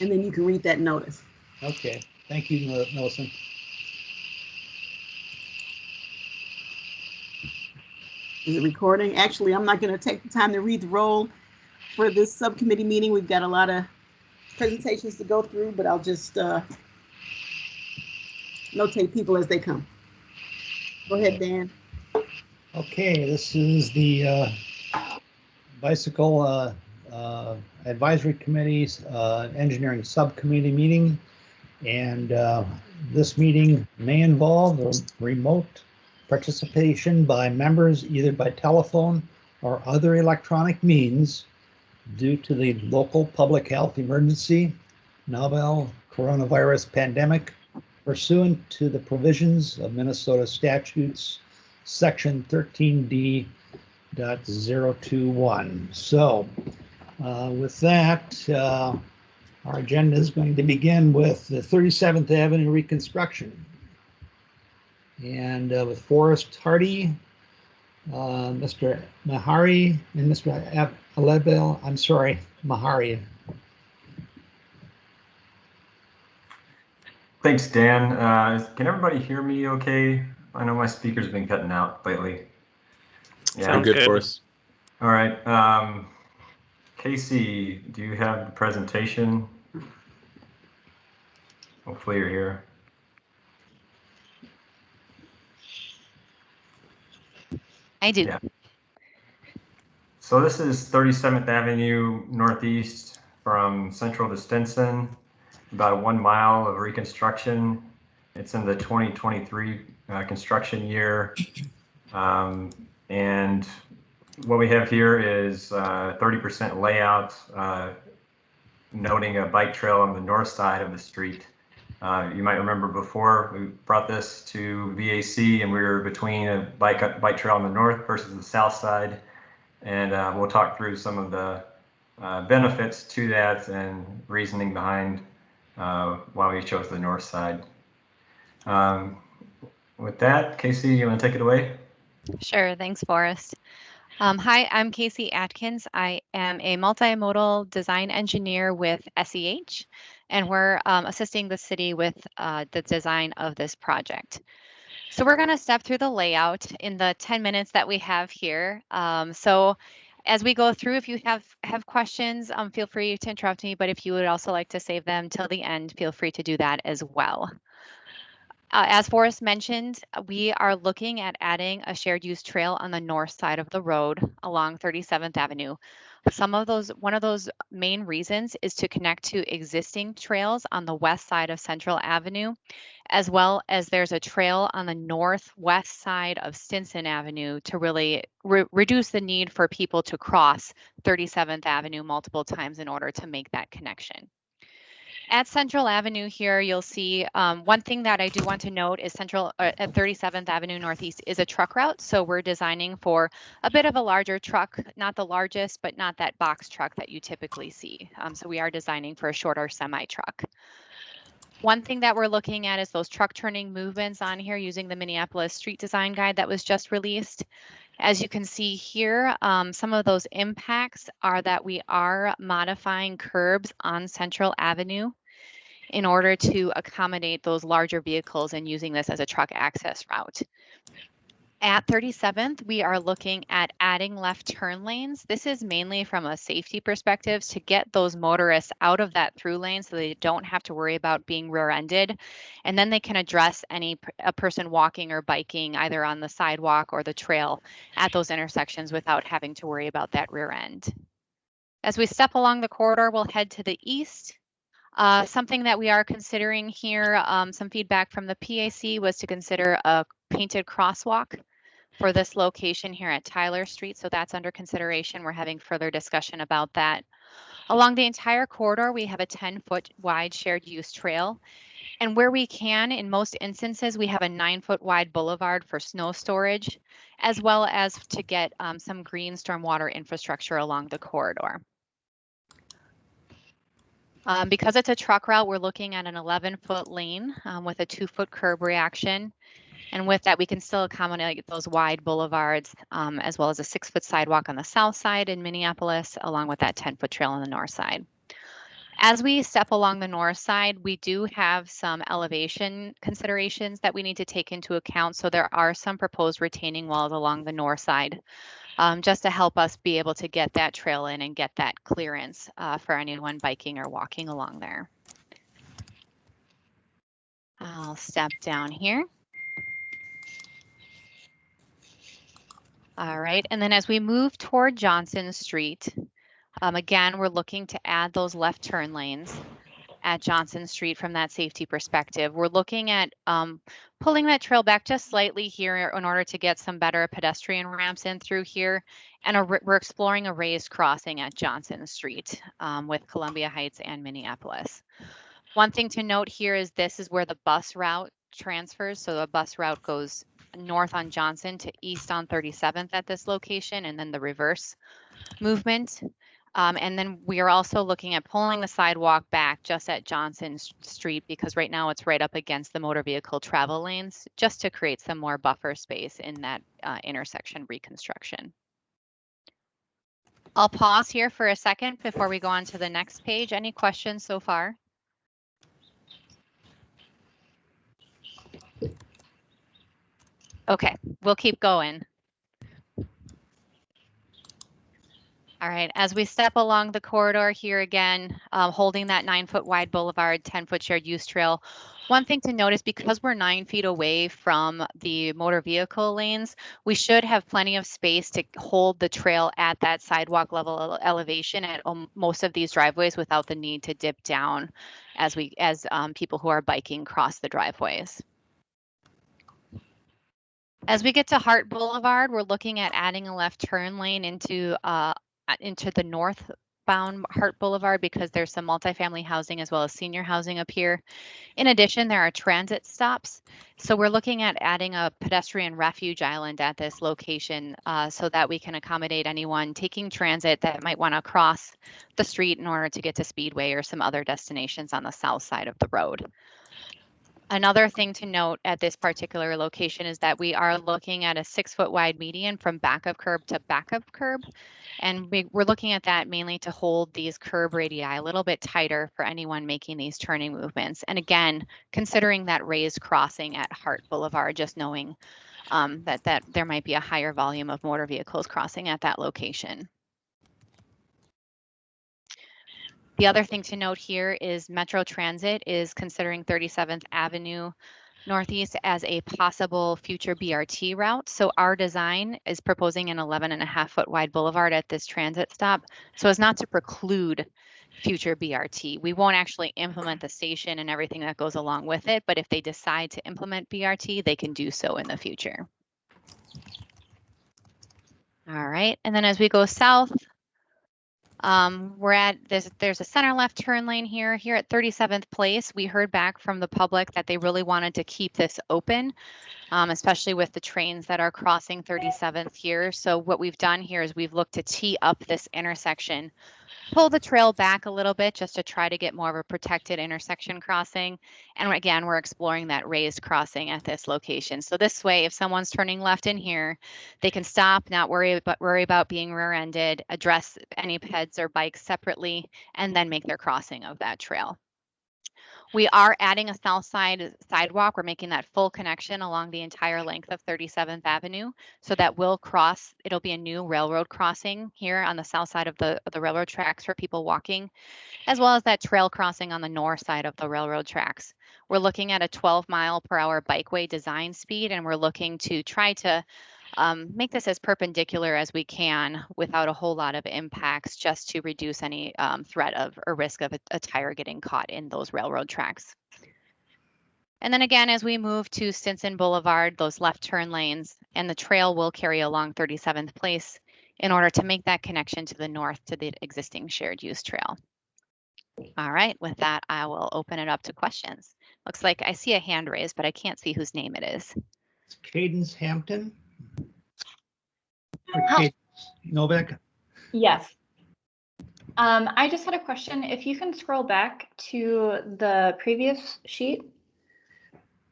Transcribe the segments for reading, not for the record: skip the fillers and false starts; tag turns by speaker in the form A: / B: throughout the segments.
A: and then you can read that notice.
B: Okay, thank you, Millicent.
A: Is it recording? Actually, I'm not going to take the time to read the roll for this subcommittee meeting. We've got a lot of presentations to go through, but I'll just notate people as they come. Go ahead, Dan.
B: Okay, this is the Bicycle Advisory Committee's Engineering Subcommittee meeting. And this meeting may involve a remote participation by members either by telephone or other electronic means due to the local public health emergency, novel coronavirus pandemic, pursuant to the provisions of Minnesota statutes, section 13D.021. So with that, our agenda is going to begin with the 37th Avenue reconstruction. And with Forrest Hardy, Mr. Mahari, and Mr. Alebel, I'm sorry, Mahari.
C: Thanks, Dan. Can everybody hear me okay? I know my speaker's been cutting out lately.
D: Yeah, sound good for us.
C: All right. Casey, do you have the presentation? Hopefully you're here.
E: I do.
C: Yeah. So this is 37th Avenue Northeast from Central to Stinson, about 1 mile of reconstruction. It's in the 2023 construction year. And what we have here is 30% layout, noting a bike trail on the north side of the street. You might remember before we brought this to VAC and we were between a bike trail on the north versus the south side. And we'll talk through some of the benefits to that and reasoning behind why we chose the north side. With that, Casey, you want to take it away?
E: Sure, thanks, Forrest. Hi, I'm Casey Atkins. I am a multimodal design engineer with SEH, and we're assisting the city with the design of this project. So we're going to step through the layout in the 10 minutes that we have here. So as we go through, if you have questions, feel free to interrupt me, but if you would also like to save them till the end, feel free to do that as well. As Forrest mentioned, we are looking at adding a shared use trail on the north side of the road along 37th Avenue. One of those main reasons is to connect to existing trails on the west side of Central Avenue, as well as there's a trail on the northwest side of Stinson Avenue to really reduce the need for people to cross 37th Avenue multiple times in order to make that connection. At Central Avenue here, you'll see one thing that I do want to note is at 37th Avenue Northeast is a truck route. So we're designing for a bit of a larger truck, not the largest, but not that box truck that you typically see. So we are designing for a shorter semi truck. One thing that we're looking at is those truck turning movements on here using the Minneapolis Street Design Guide that was just released. As you can see here, some of those impacts are that we are modifying curbs on Central Avenue in order to accommodate those larger vehicles and using this as a truck access route. At 37th, we are looking at adding left turn lanes. This is mainly from a safety perspective to get those motorists out of that through lane so they don't have to worry about being rear-ended. And then they can address a person walking or biking either on the sidewalk or the trail at those intersections without having to worry about that rear end. As we step along the corridor, we'll head to the east. Something that we are considering here, some feedback from the PAC was to consider a painted crosswalk for this location here at Tyler Street. So that's under consideration. We're having further discussion about that. Along the entire corridor, we have a 10-foot wide shared use trail. And where we can, in most instances, we have a 9-foot wide boulevard for snow storage, as well as to get some green stormwater infrastructure along the corridor. Because it's a truck route, we're looking at an 11-foot lane with a 2-foot curb reaction. And with that, we can still accommodate those wide boulevards, as well as a 6-foot sidewalk on the south side in Minneapolis, along with that 10-foot trail on the north side. As we step along the north side, we do have some elevation considerations that we need to take into account. So there are some proposed retaining walls along the north side, just to help us be able to get that trail in and get that clearance for anyone biking or walking along there. I'll step down here. All right, and then as we move toward Johnson Street, again, we're looking to add those left turn lanes at Johnson Street from that safety perspective. We're looking at pulling that trail back just slightly here in order to get some better pedestrian ramps in through here. And we're exploring a raised crossing at Johnson Street with Columbia Heights and Minneapolis. One thing to note here is this is where the bus route transfers. So the bus route goes north on Johnson to east on 37th at this location, and then the reverse movement. And then we are also looking at pulling the sidewalk back just at Johnson Street, because right now it's right up against the motor vehicle travel lanes, just to create some more buffer space in that intersection reconstruction. I'll pause here for a second before we go on to the next page. Any questions so far? Okay, we'll keep going. All right, as we step along the corridor here again, holding that 9-foot wide boulevard, 10-foot shared use trail. One thing to notice, because we're 9 feet away from the motor vehicle lanes, we should have plenty of space to hold the trail at that sidewalk level elevation at most of these driveways without the need to dip down as people who are biking cross the driveways. As we get to Hart Boulevard, we're looking at adding a left turn lane into the northbound Hart Boulevard, because there's some multifamily housing as well as senior housing up here. In addition, there are transit stops. So we're looking at adding a pedestrian refuge island at this location so that we can accommodate anyone taking transit that might want to cross the street in order to get to Speedway or some other destinations on the south side of the road. Another thing to note at this particular location is that we are looking at a 6-foot wide median from backup curb to backup curb. And we're looking at that mainly to hold these curb radii a little bit tighter for anyone making these turning movements. And again, considering that raised crossing at Hart Boulevard, just knowing that there might be a higher volume of motor vehicles crossing at that location. The other thing to note here is Metro Transit is considering 37th Avenue Northeast as a possible future BRT route. So our design is proposing an 11.5-foot wide boulevard at this transit stop, so as not to preclude future BRT. We won't actually implement the station and everything that goes along with it, but if they decide to implement BRT, they can do so in the future. All right, and then as we go south, we're at there's a center left turn lane here at 37th Place. We heard back from the public that they really wanted to keep this open, especially with the trains that are crossing 37th here. So what we've done here is we've looked to tee up this intersection, pull the trail back a little bit just to try to get more of a protected intersection crossing. And again, we're exploring that raised crossing at this location. So this way, if someone's turning left in here, they can stop, not worry about being rear-ended, address any peds or bikes separately, and then make their crossing of that trail. We are adding a south side sidewalk. We're making that full connection along the entire length of 37th Avenue. So that will cross, it'll be a new railroad crossing here on the south side of the railroad tracks for people walking, as well as that trail crossing on the north side of the railroad tracks. We're looking at a 12-mile-per-hour bikeway design speed, and we're looking to try to make this as perpendicular as we can without a whole lot of impacts, just to reduce any threat of or risk of a tire getting caught in those railroad tracks. And then again, as we move to Stinson Boulevard, those left turn lanes and the trail will carry along 37th Place in order to make that connection to the north to the existing shared use trail. All right, with that, I will open it up to questions. Looks like I see a hand raised, but I can't see whose name it is.
B: It's Cadence Hampton.
F: Novak? Yes. I just had a question. If you can scroll back to the previous sheet.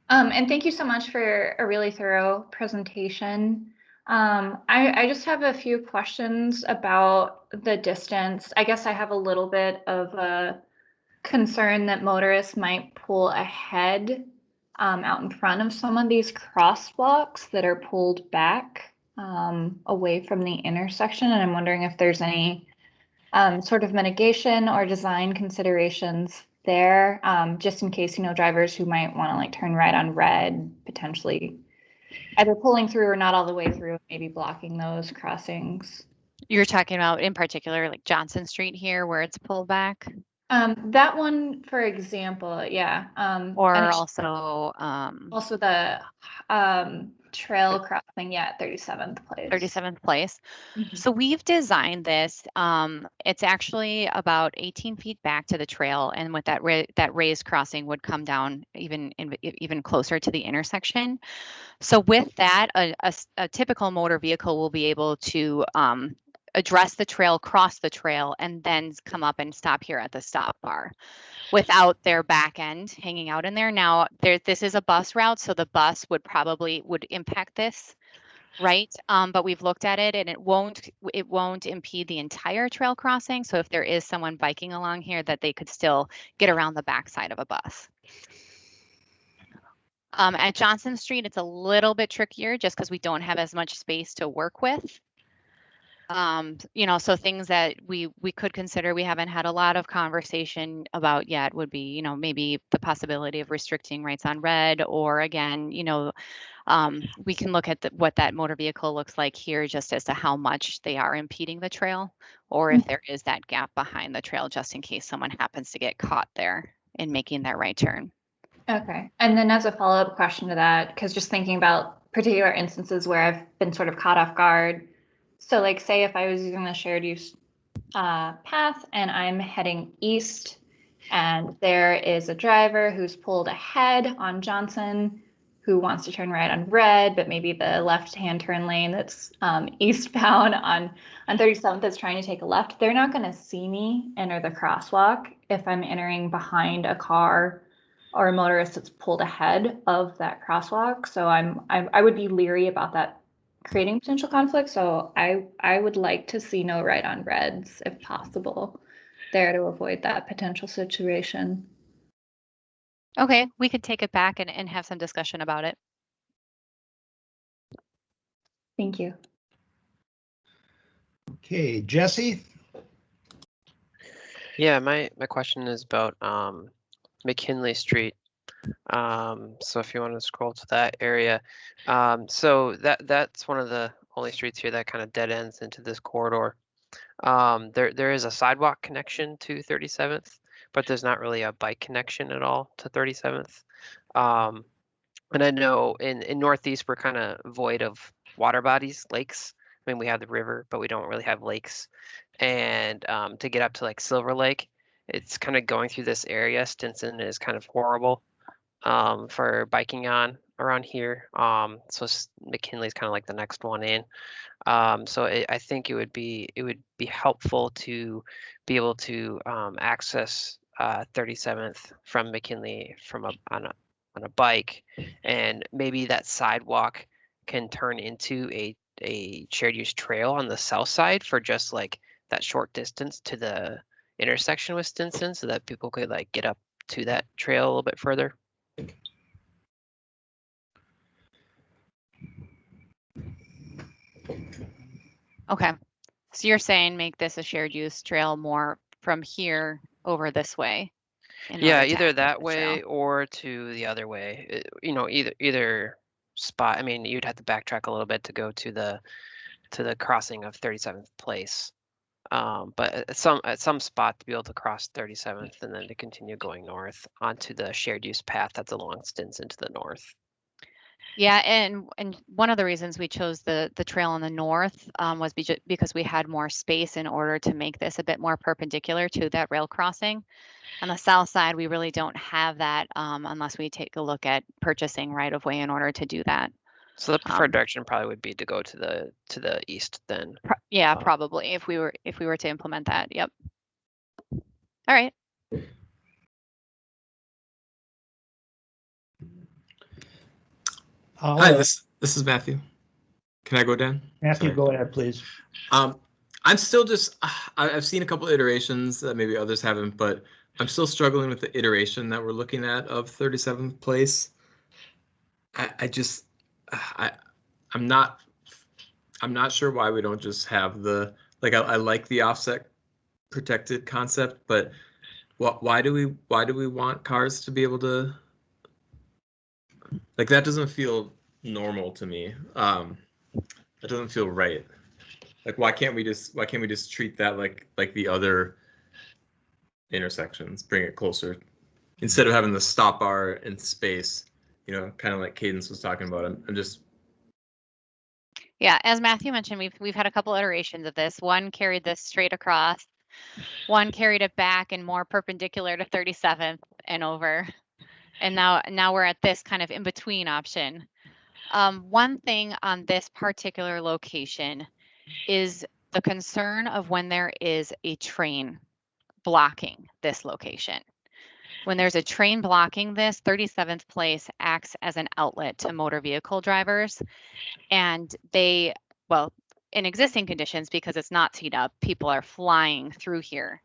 F: And thank you so much for a really thorough presentation. I just have a few questions about the distance. I guess I have a little bit of a concern that motorists might pull ahead out in front of some of these crosswalks that are pulled back away from the intersection. And I'm wondering if there's any sort of mitigation or design considerations there, just in case, drivers who might want to like turn right on red, potentially either pulling through or not all the way through, maybe blocking those crossings.
E: You're talking about in particular like Johnson Street here where it's pulled back?
F: That one, for example, yeah.
E: Or
F: and
E: also
F: the trail crossing, yeah, 37th place.
E: 37th place.
F: Mhm.
E: So we've designed this. It's actually about 18 feet back to the trail, and with that that raised crossing would come down even closer to the intersection. So with that, a typical motor vehicle will be able to address the trail, cross the trail, and then come up and stop here at the stop bar without their back end hanging out in there. Now, this is a bus route, so the bus would impact this, right? But we've looked at it, and it won't impede the entire trail crossing. So if there is someone biking along here, that they could still get around the backside of a bus. At Johnson Street, it's a little bit trickier just because we don't have as much space to work with. So things that we could consider, we haven't had a lot of conversation about yet, would be, maybe the possibility of restricting rights on red, or again, we can look at what that motor vehicle looks like here, just as to how much they are impeding the trail, or if there is that gap behind the trail, just in case someone happens to get caught there in making that right turn.
F: Okay. And then as a follow-up question to that, because just thinking about particular instances where I've been sort of caught off guard. So like, say if I was using the shared use path and I'm heading east and there is a driver who's pulled ahead on Johnson who wants to turn right on red, but maybe the left-hand turn lane that's eastbound on 37th is trying to take a left, they're not going to see me enter the crosswalk if I'm entering behind a car or a motorist that's pulled ahead of that crosswalk. So I would be leery about that creating potential conflict. So I would like to see no right on reds if possible there to avoid that potential situation.
E: Okay, we could take it back and have some discussion about it.
F: Thank you.
B: Okay, Jesse?
G: Yeah, my question is about McKinley Street. So if you want to scroll to that area, so that's one of the only streets here that kind of dead ends into this corridor. There is a sidewalk connection to 37th, but there's not really a bike connection at all to 37th. And I know in Northeast we're kind of void of water bodies, lakes. I mean, we have the river, but we don't really have lakes. And to get up to like Silver Lake, it's kind of going through this area. Stinson is kind of horrible for biking on around here. So McKinley's kind of like the next one in. So I think it would be helpful to be able to access 37th from McKinley on a bike, and maybe that sidewalk can turn into a shared use trail on the south side for just like that short distance to the intersection with Stinson, so that people could like get up to that trail a little bit further.
E: Okay, so you're saying make this a shared use trail more from here over this way?
G: Yeah, either that way or to the other way. Either spot. I mean, you'd have to backtrack a little bit to go to the crossing of 37th place. But at some spot to be able to cross 37th and then to continue going north onto the shared use path that's along Stinson to the north.
E: Yeah, and one of the reasons we chose the trail in the north was because we had more space in order to make this a bit more perpendicular to that rail crossing. On the south side, we really don't have that unless we take a look at purchasing right of way in order to do that.
G: So the preferred direction probably would be to go to the east then.
E: Yeah, probably if we were to implement that. Yep. All right.
D: Hi, this is Matthew. Can I go down?
B: Matthew,
D: Sorry.
B: go ahead, please.
D: I'm still just, I've seen a couple iterations that maybe others haven't, but I'm still struggling with the iteration that we're looking at of 37th place. I'm not sure why we don't just have the, like, I like the offset protected concept, but why do we want cars to be able to, like, that doesn't feel normal to me. That doesn't feel right. Like, why can't we just treat that like the other intersections, bring it closer instead of having the stop bar in space, kind of like Cadence was talking about. I'm just.
E: Yeah, as Matthew mentioned, we've had a couple iterations of this. One carried this straight across, one carried it back and more perpendicular to 37th and over. And now we're at this kind of in between option. One thing on this particular location is the concern of when there is a train blocking this location. When there's a train blocking this, 37th place acts as an outlet to motor vehicle drivers. And in existing conditions, because it's not teed up, people are flying through here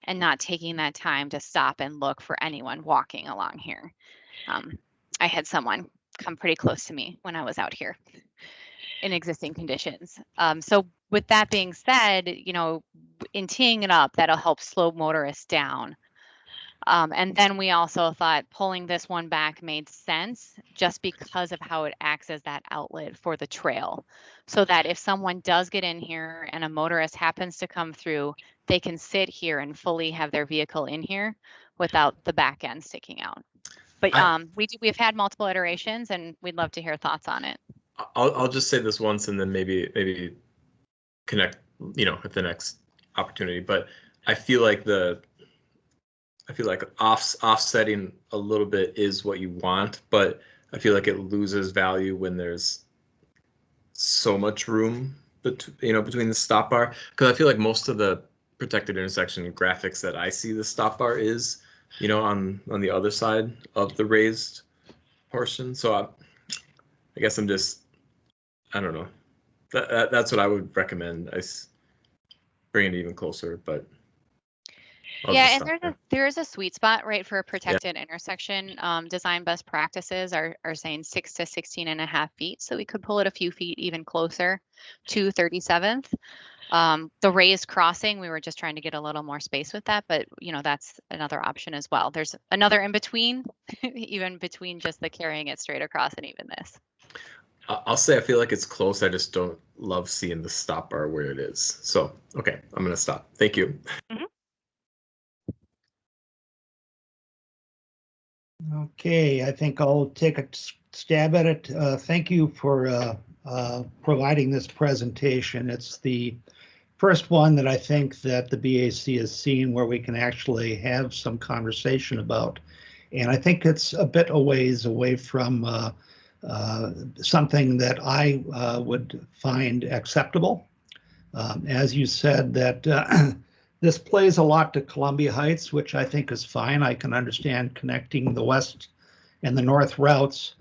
E: and not taking that time to stop and look for anyone walking along here. I had someone come pretty close to me when I was out here in existing conditions. So with that being said, in teeing it up, that'll help slow motorists down. And then we also thought pulling this one back made sense just because of how it acts as that outlet for the trail. So that if someone does get in here and a motorist happens to come through, they can sit here and fully have their vehicle in here without the back end sticking out. But we've had multiple iterations and we'd love to hear thoughts on it.
D: I'll just say this once and then maybe connect, at the next opportunity. But I feel like offsetting a little bit is what you want, but I feel like it loses value when there's so much room between the stop bar. Because I feel like most of the protected intersection graphics that I see, the stop bar is, on the other side of the raised portion. So I guess I don't know. That's what I would recommend. Bring it even closer, but.
E: Yeah, and there is a sweet spot, right, for a protected intersection. Design best practices are saying 6 to 16.5 feet, so we could pull it a few feet even closer to 37th. The raised crossing, we were just trying to get a little more space with that, but that's another option as well. There's another in between, even between just the carrying it straight across and even this.
D: I'll say I feel like it's close. I just don't love seeing the stop bar where it is. So, okay, I'm going to stop. Thank you.
E: Mm-hmm.
B: Okay, I think I'll take a stab at it. Thank you for providing this presentation. It's the first one that I think that the BAC has seen where we can actually have some conversation about. And I think it's a bit a ways away from something that I would find acceptable. As you said, that this plays a lot to Columbia Heights, which I think is fine. I can understand connecting the west and the north routes.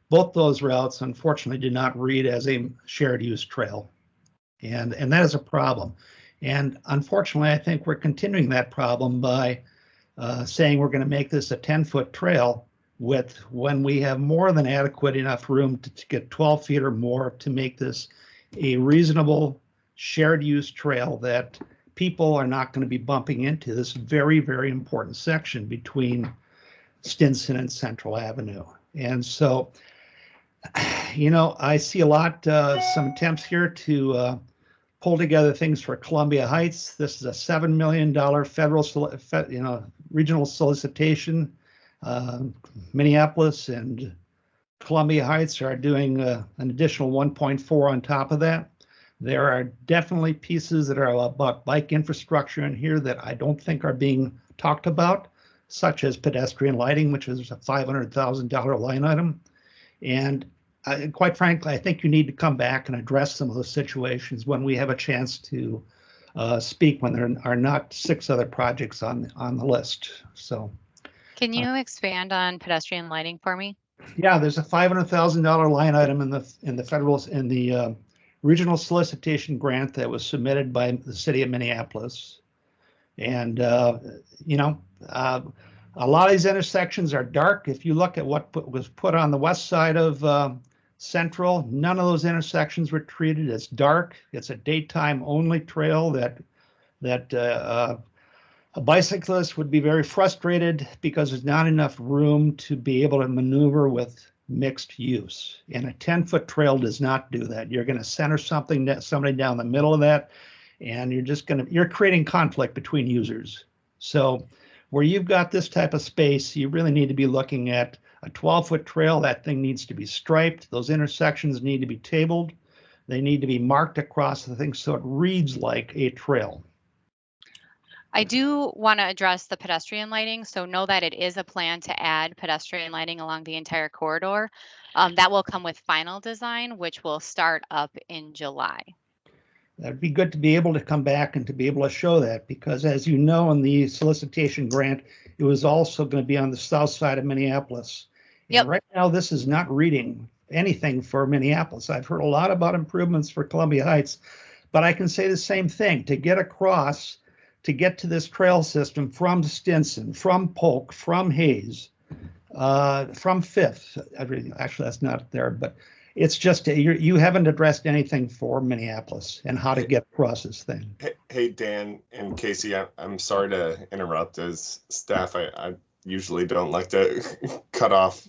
B: Both those routes, unfortunately, do not read as a shared use trail. And that is a problem. And unfortunately, I think we're continuing that problem by saying we're going to make this a 10-foot trail when we have more than adequate enough room to get 12 feet or more to make this a reasonable shared use trail that people are not going to be bumping into this very, very important section between Stinson and Central Avenue. And so, I see a lot, some attempts here to pull together things for Columbia Heights. This is a $7 million federal, regional solicitation. Minneapolis and Columbia Heights are doing an additional 1.4 on top of that. There are definitely pieces that are about bike infrastructure in here that I don't think are being talked about, such as pedestrian lighting, which is a $500,000 line item. And quite frankly, I think you need to come back and address some of those situations when we have a chance to speak, when there are not 6 other projects on the list. So.
E: Can you expand on pedestrian lighting for me?
B: Yeah, there's a $500,000 line item in the original solicitation grant that was submitted by the city of Minneapolis. And, you know, a lot of these intersections are dark. If you look at what was put on the west side of Central, none of those intersections were treated. It's dark. It's a daytime only trail that a bicyclist would be very frustrated because there's not enough room to be able to maneuver with mixed use. And a 10-foot trail does not do that. You're going to center somebody down the middle of that, and you're creating conflict between users. So where you've got this type of space, you really need to be looking at a 12-foot trail. That thing needs to be striped. Those intersections need to be tabled. They need to be marked across the thing so it reads like a trail.
E: I do want to address the pedestrian lighting. So know that it is a plan to add pedestrian lighting along the entire corridor. That will come with final design, which will start up in July.
B: That'd be good to be able to come back and to be able to show that, because as you know, in the solicitation grant, it was also going to be on the south side of Minneapolis.
E: Yep.
B: And right now, this is not reading anything for Minneapolis. I've heard a lot about improvements for Columbia Heights, but I can say the same thing. To get across, to get to this trail system from Stinson, from Polk, from Hayes, from Fifth, actually that's not there, but it's just you haven't addressed anything for Minneapolis and how to get across this thing.
H: Hey, Dan and Casey, I'm sorry to interrupt. As staff, I usually don't like to cut off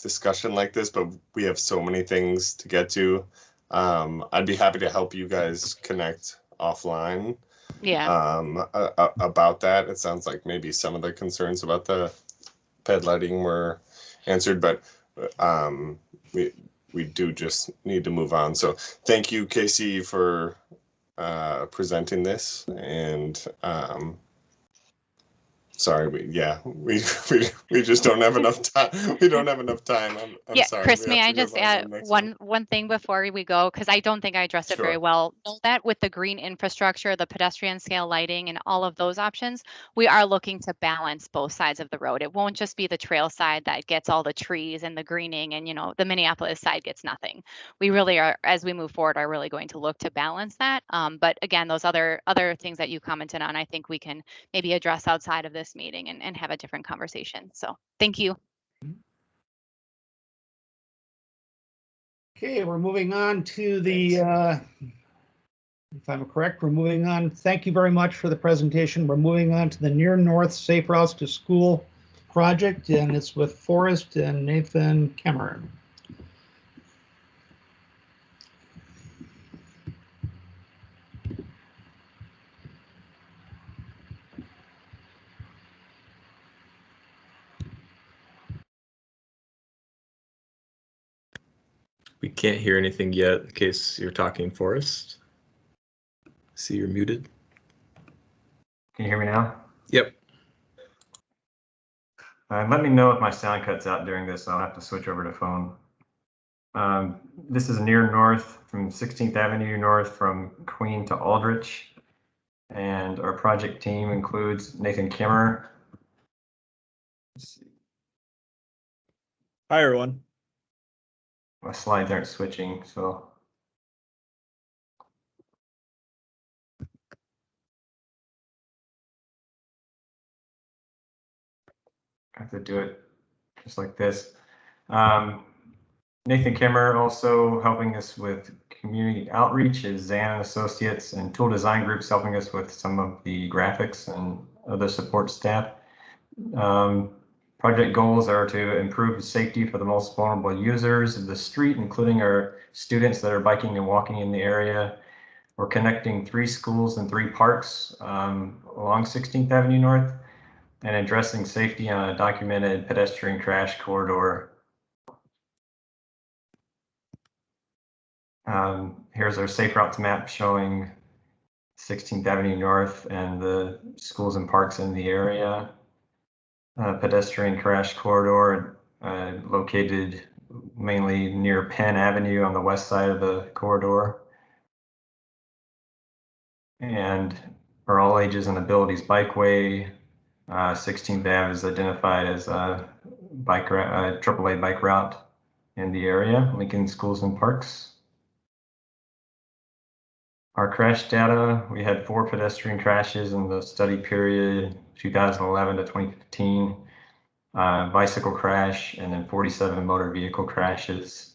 H: discussion like this, but we have so many things to get to. I'd be happy to help you guys connect offline.
E: Yeah.
H: About that. It sounds like maybe some of the concerns about the ped lighting were answered, but we do just need to move on. So thank you, Casey, for presenting this. And sorry, we just don't have enough time. We don't have enough time. I'm
E: Yeah,
H: sorry.
E: Chris, may I just add one thing before we go? Because I don't think I addressed it very well. Know that with the green infrastructure, the pedestrian scale lighting, and all of those options, we are looking to balance both sides of the road. It won't just be the trail side that gets all the trees and the greening, and the Minneapolis side gets nothing. We really are, as we move forward, are really going to look to balance that. But again, those other things that you commented on, I think we can maybe address outside of this meeting and have a different conversation. So thank you.
B: Okay, we're moving on to the, if I'm correct, we're moving on. Thank you very much for the presentation. We're moving on to the Near North Safe Routes to School project, and it's with Forrest and Nathan Kemmer.
D: We can't hear anything yet in case you're talking, Forrest. See, you're muted.
C: Can you hear me now?
D: Yep.
C: Let me know if my sound cuts out during this. I'll have to switch over to phone. This is Near North from 16th Avenue North from Queen to Aldrich. And our project team includes Nathan Kimmer.
I: Hi, everyone.
C: My slides aren't switching, so. I have to do it just like this. Nathan Kimmer also helping us with community outreach is Zan Associates, and Tool Design Group's helping us with some of the graphics and other support staff. Project goals are to improve safety for the most vulnerable users of the street, including our students that are biking and walking in the area. We're connecting 3 schools and 3 parks along 16th Avenue North and addressing safety on a documented pedestrian crash corridor. Here's our safe routes map showing 16th Avenue North and the schools and parks in the area. Pedestrian crash corridor located mainly near Penn Avenue on the west side of the corridor. And for all ages and abilities bikeway, 16th Ave is identified as a AAA bike route in the area, Lincoln Schools and Parks. Our crash data, we had 4 pedestrian crashes in the study period 2011 to 2015, bicycle crash, and then 47 motor vehicle crashes.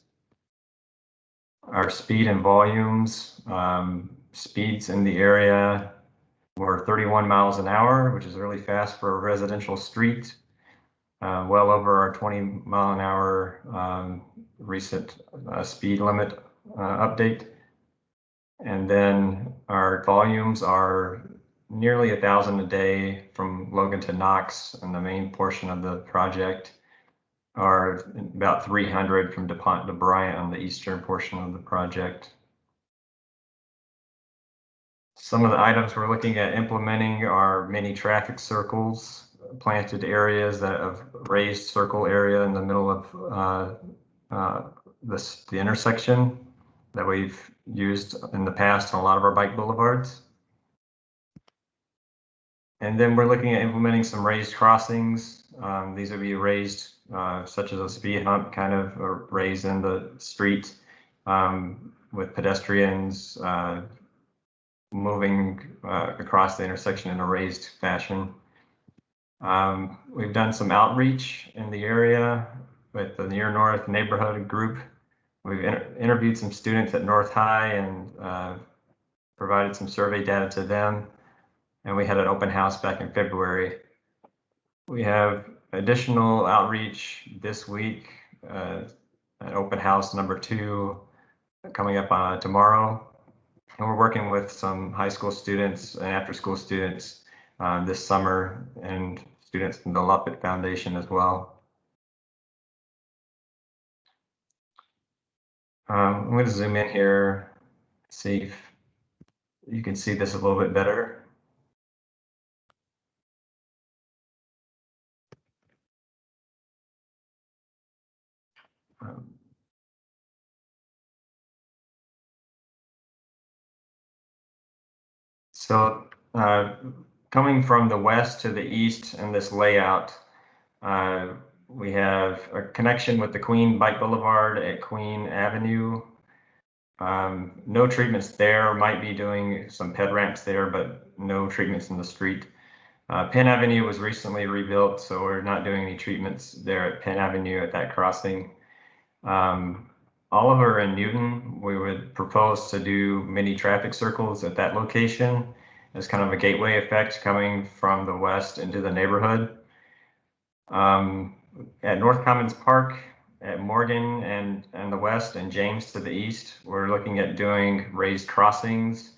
C: Our speed and volumes, speeds in the area were 31 miles an hour, which is really fast for a residential street. Well over our 20-mile-an-hour recent speed limit update. And then our volumes are nearly 1,000 a day from Logan to Knox, and the main portion of the project are about 300 from DuPont to Bryant on the eastern portion of the project. Some of the items we're looking at implementing are mini traffic circles, planted areas that have raised circle area in the middle of the intersection that we've used in the past on a lot of our bike boulevards. And then we're looking at implementing some raised crossings. These would be raised such as a speed hump, kind of raised in the street with pedestrians moving across the intersection in a raised fashion. We've done some outreach in the area with the Near North neighborhood group. We've interviewed some students at North High and provided some survey data to them. And we had an open house back in February. We have additional outreach this week, an open house number 2 coming up tomorrow. And we're working with some high school students and after school students this summer, and students from the Luppitt Foundation as well. I'm going to zoom in here, see if you can see this a little bit better. So coming from the west to the east in this layout, we have a connection with the Queen Bike Boulevard at Queen Avenue. No treatments there, might be doing some ped ramps there, but no treatments in the street. Penn Avenue was recently rebuilt, so we're not doing any treatments there at Penn Avenue at that crossing. Oliver and Newton, we would propose to do mini traffic circles at that location as kind of a gateway effect coming from the west into the neighborhood. At North Commons Park, at Morgan and the west, and James to the east, we're looking at doing raised crossings,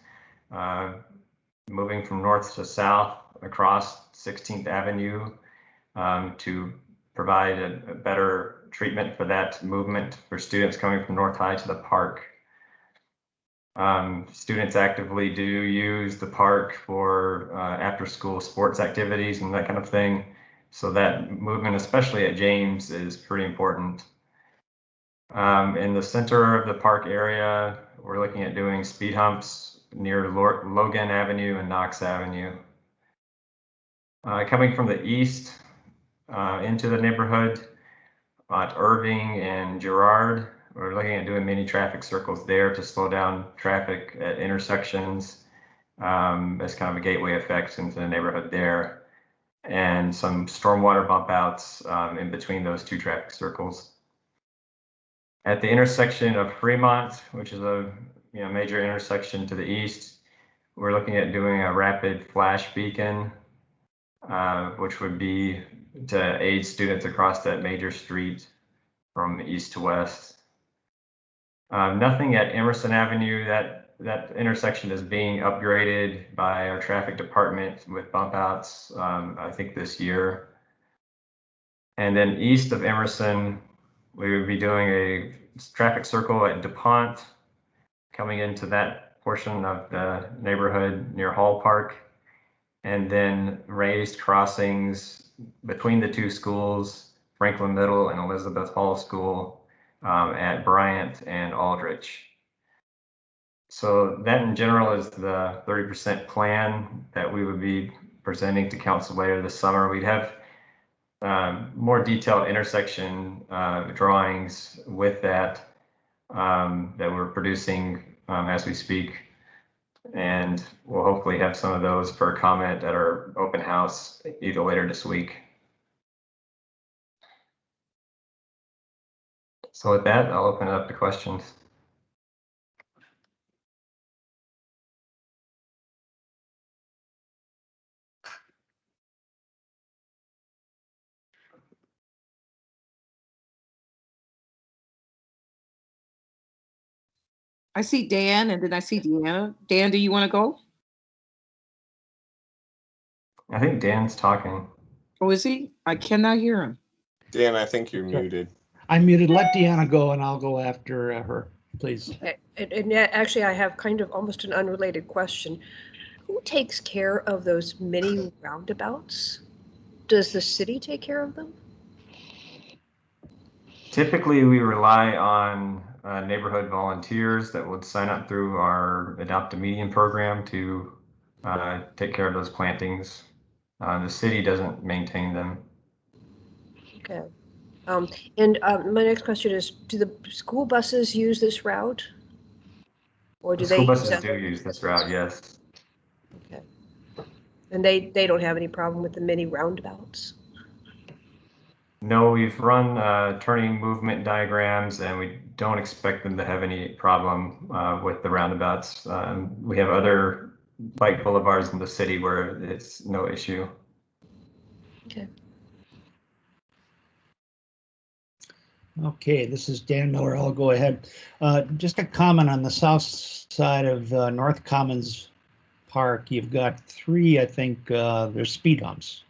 C: moving from north to south across 16th Avenue to provide a better treatment for that movement for students coming from North High to the park. Students actively do use the park for after school sports activities and that kind of thing. So that movement, especially at James, is pretty important. In the center of the park area, we're looking at doing speed humps near Logan Avenue and Knox Avenue. Coming from the east into the neighborhood at Irving and Girard, we're looking at doing mini traffic circles there to slow down traffic at intersections as kind of a gateway effect into the neighborhood there, and some stormwater bump outs in between those 2 traffic circles. At the intersection of Fremont, which is a major intersection to the east, we're looking at doing a rapid flash beacon, which would be to aid students across that major street from east to west. Nothing at Emerson Avenue. That intersection is being upgraded by our traffic department with bump outs, I think this year. And then east of Emerson, we would be doing a traffic circle at DuPont, coming into that portion of the neighborhood near Hall Park, and then raised crossings between the 2 schools, Franklin Middle and Elizabeth Hall School, at Bryant and Aldrich. So that in general is the 30% plan that we would be presenting to council later this summer. We'd have more detailed intersection drawings with that that we're producing as we speak. and we'll hopefully have some of those for comment at our open house either later this week. So with that, I'll open it up to questions.
I: I see Dan, and then I see Deanna. Dan, do you want to go?
C: I think Dan's talking.
I: Oh, is he? I cannot hear him.
H: Dan, I think you're muted.
B: I'm muted. Let Deanna go, and I'll go after her, please.
J: And actually, I have kind of almost an unrelated question. Who takes care of those mini roundabouts? Does the city take care of them?
C: Typically, we rely on neighborhood volunteers that would sign up through our Adopt a Median program to take care of those plantings. The city doesn't maintain them.
J: Okay. And my next question is, do the school buses use this route? Or do
C: The
J: they?
C: school buses do use this route, yes.
J: Okay. And they don't have any problem with the mini roundabouts?
C: No, we've run turning movement diagrams, and we don't expect them to have any problem with the roundabouts. We have other bike boulevards in the city where it's no issue.
J: Okay.
B: Okay, this is Dan Miller. I'll go ahead. Just a comment on the south side of North Commons Park. You've got three, I think, there's speed humps.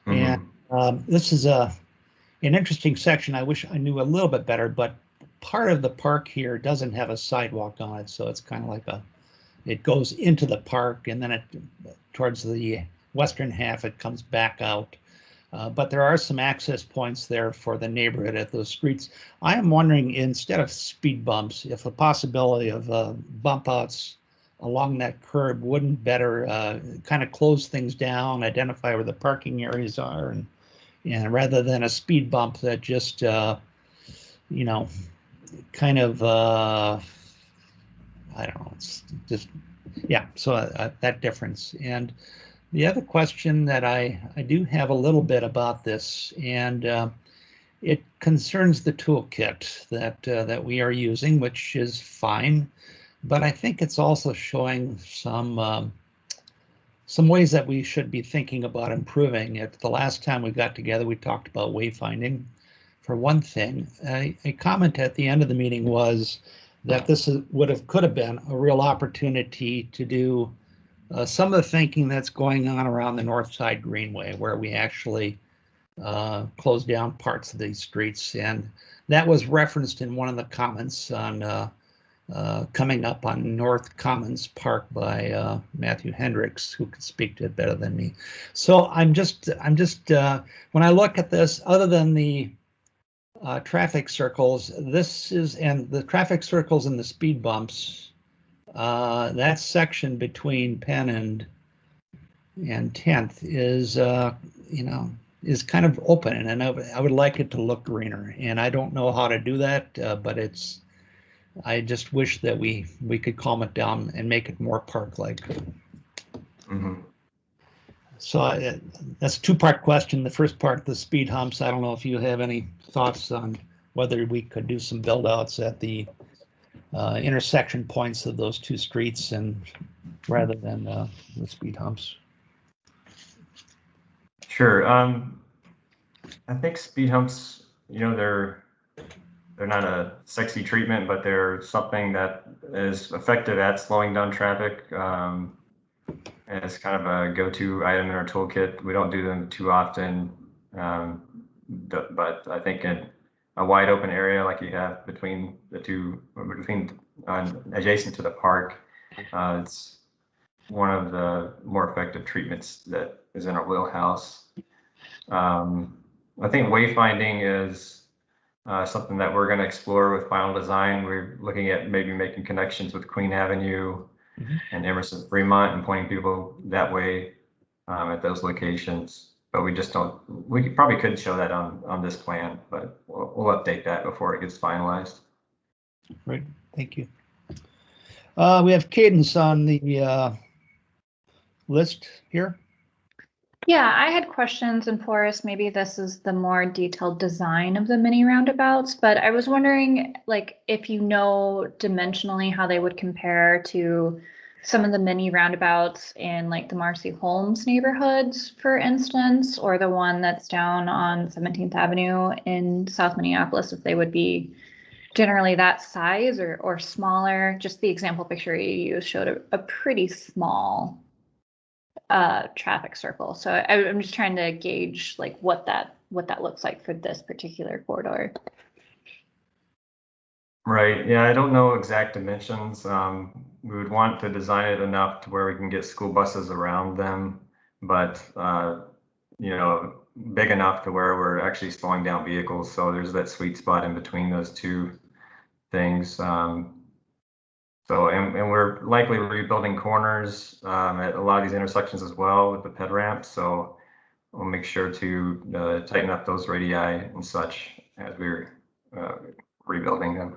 B: Mm-hmm. And this is an interesting section. I wish I knew a little bit better, but part of the park here doesn't have a sidewalk on it. So it's kind of like it goes into the park, and then towards the western half, it comes back out. But there are some access points there for the neighborhood at those streets. I am wondering, instead of speed bumps, if a possibility of bump outs along that curb wouldn't better kind of close things down, identify where the parking areas are, and rather than a speed bump that just, you know, kind of, I don't know, it's just, yeah, so that difference. And the other question that I do have a little bit about this, and it concerns the toolkit that we are using, which is fine, but I think it's also showing some ways that we should be thinking about improving it. The last time we got together, we talked about wayfinding. For one thing, a comment at the end of the meeting was that this could have been a real opportunity to do some of the thinking that's going on around the North Side Greenway, where we actually closed down parts of these streets. And that was referenced in one of the comments on coming up on North Commons Park by Matthew Hendricks, who could speak to it better than me. So I'm just when I look at this, other than the traffic circles, and the traffic circles and the speed bumps, that section between Penn and 10th is, you know, is kind of open, and I would like it to look greener. And I don't know how to do that, but I just wish that we could calm it down and make it more park-like. Mm-hmm. So that's a two-part question. The first part, the speed humps. I don't know if you have any thoughts on whether we could do some build-outs at the intersection points of those two streets, and rather than the speed humps.
C: Sure. I think speed humps, you know, they're not a sexy treatment, but they're something that is effective at slowing down traffic. And it's kind of a go-to item in our toolkit. We don't do them too often, but I think in a wide open area like you have between the two, adjacent to the park, it's one of the more effective treatments that is in our wheelhouse. I think wayfinding is something that we're going to explore with final design. We're looking at maybe making connections with Queen Avenue and Emerson Fremont and pointing people that way at those locations. But we just don't, we probably could show that on this plan, but we'll update that before it gets finalized.
B: Right, thank you. We have Cadence on the list here.
F: Yeah, I had questions, and Forrest, maybe this is the more detailed design of the mini roundabouts, but I was wondering, like, if you know dimensionally how they would compare to some of the mini roundabouts in like the Marcy Holmes neighborhoods, for instance, or the one that's down on 17th Avenue in South Minneapolis, if they would be generally that size or smaller. Just the example picture you used showed a pretty small traffic circle. So I'm just trying to gauge like what that looks like for this particular corridor.
C: Right. Yeah, I don't know exact dimensions. We would want to design it enough to where we can get school buses around them, but you know, big enough to where we're actually slowing down vehicles. So there's that sweet spot in between those two things. So, and we're likely rebuilding corners at a lot of these intersections as well with the ped ramps. So we'll make sure to tighten up those radii and such as we're rebuilding them.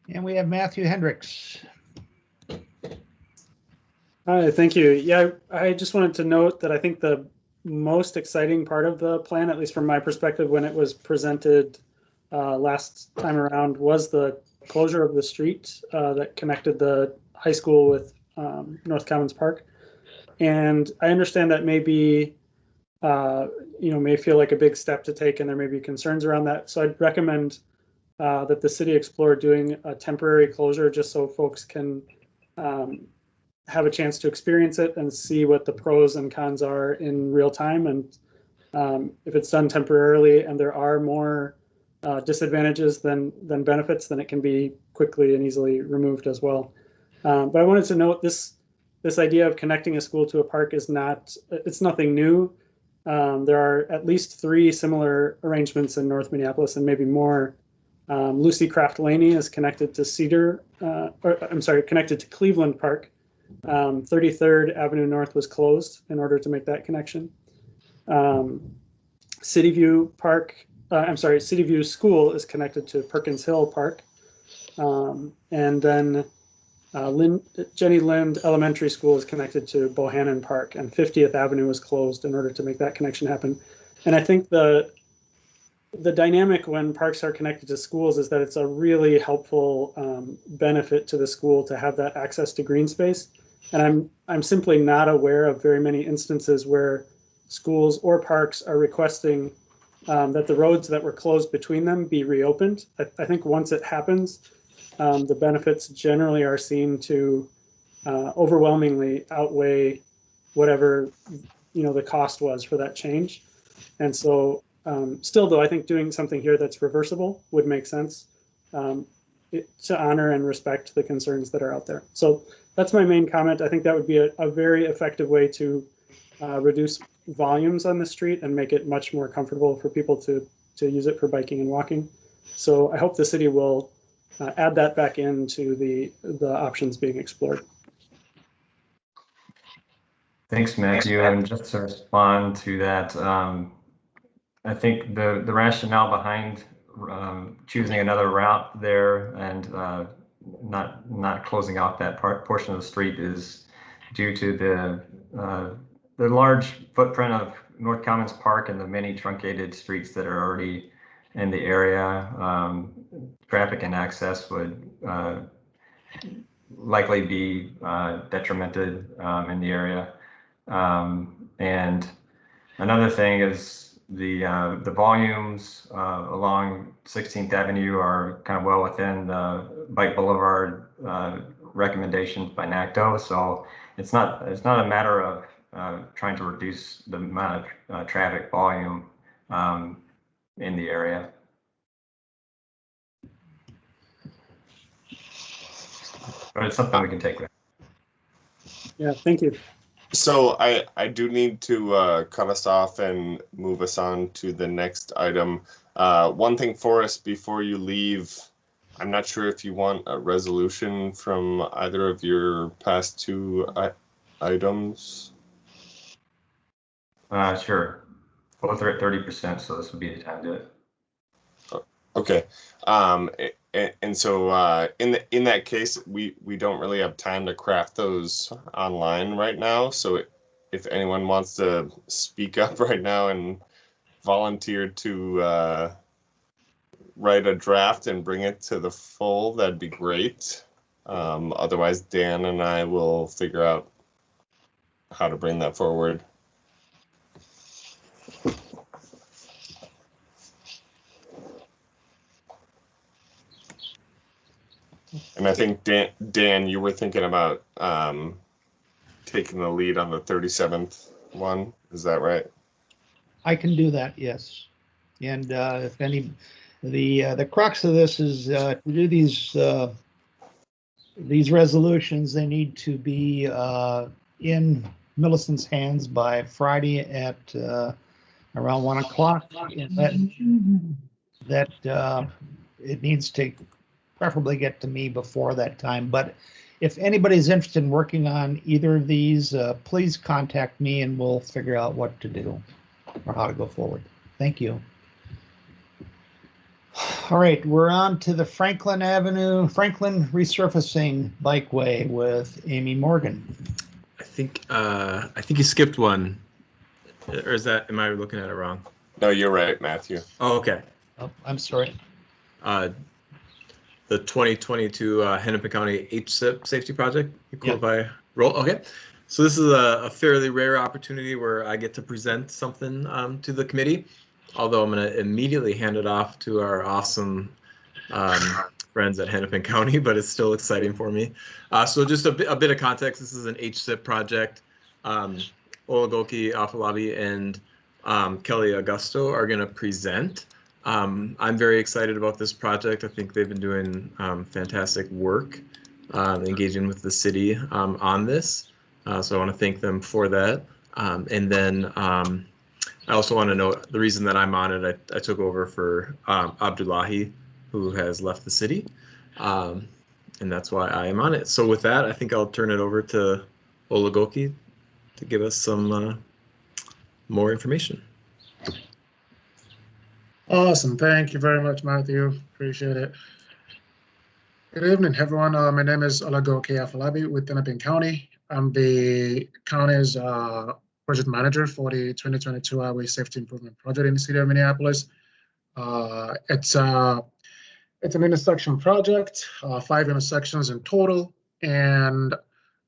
B: And we have Matthew Hendricks.
K: Hi, thank you. Yeah, I just wanted to note that I think the most exciting part of the plan, at least from my perspective, when it was presented last time around, was the closure of the street that connected the high school with North Commons Park. And I understand that may be, may feel like a big step to take, and there may be concerns around that. So I'd recommend that the city explore doing a temporary closure just so folks can have a chance to experience it and see what the pros and cons are in real time. And if it's done temporarily and there are more disadvantages than benefits, then it can be quickly and easily removed as well. But I wanted to note this idea of connecting a school to a park is it's nothing new. There are at least 3 similar arrangements in North Minneapolis and maybe more. Lucy Craft Laney is connected to connected to Cleveland Park. 33rd Avenue North was closed in order to make that connection. Cityview School is connected to Perkins Hill Park. And then Jenny Lind Elementary School is connected to Bohannon Park, and 50th Avenue was closed in order to make that connection happen. And I think the dynamic when parks are connected to schools is that it's a really helpful benefit to the school to have that access to green space. And I'm simply not aware of very many instances where schools or parks are requesting that the roads that were closed between them be reopened. I think once it happens, the benefits generally are seen to overwhelmingly outweigh whatever the cost was for that change. And so still, though, I think doing something here that's reversible would make sense to honor and respect the concerns that are out there. So that's my main comment. I think that would be a very effective way to reduce volumes on the street and make it much more comfortable for people to use it for biking and walking. So I hope the city will add that back into the options being explored.
C: Thanks, Matthew. And just to respond to that, I think the rationale behind choosing another route there and not closing off that portion of the street is due to the large footprint of North Commons Park and the many truncated streets that are already in the area. Traffic and access would likely be detrimented in the area. And another thing is the volumes along 16th Avenue are kind of well within the Bike Boulevard recommendations by NACTO. So it's not a matter of trying to reduce the amount of traffic volume in the area. But it's something we can take with.
K: Yeah, thank you.
H: So I do need to cut us off and move us on to the next item. One thing for us before you leave, I'm not sure if you want a resolution from either of your past 2 items.
C: Sure. Both are at 30%, so this would be the time to do it.
H: Okay. And so in that case, we don't really have time to craft those online right now. So if anyone wants to speak up right now and volunteer to write a draft and bring it to the full, that'd be great. Otherwise, Dan and I will figure out how to bring that forward. And I think Dan, you were thinking about taking the lead on the 37th one. Is that right?
B: I can do that, yes. And if any, the crux of this is to do these resolutions, they need to be in Millicent's hands by Friday at around 1 o'clock. That it needs to preferably get to me before that time. But if anybody's interested in working on either of these, please contact me and we'll figure out what to do or how to go forward. Thank you. All right, we're on to the Franklin Resurfacing Bikeway with Amy Morgan.
D: I think you skipped one, or am I looking at it wrong?
H: No, you're right, Matthew.
D: Oh, okay.
B: Oh, I'm sorry.
D: The 2022 Hennepin County HSIP safety project.
B: Yeah.
D: By roll. Okay. So this is a fairly rare opportunity where I get to present something to the committee, although I'm going to immediately hand it off to our awesome friends at Hennepin County, but it's still exciting for me. So just a bit of context. This is an HSIP project. Olagoki Afalabi and Kelly Augusto are going to present. I'm very excited about this project. I think they've been doing fantastic work engaging with the city on this. So I want to thank them for that. And then I also want to note the reason that I'm on it, I took over for Abdullahi, who has left the city. And that's why I am on it. So with that, I think I'll turn it over to Olagoki to give us some more information.
L: Awesome. Thank you very much, Matthew. Appreciate it. Good evening, everyone. My name is Olagoki Afalabi with Hennepin County. I'm the county's project manager for the 2022 Highway Safety Improvement Project in the city of Minneapolis. It's an intersection project, 5 intersections in total, and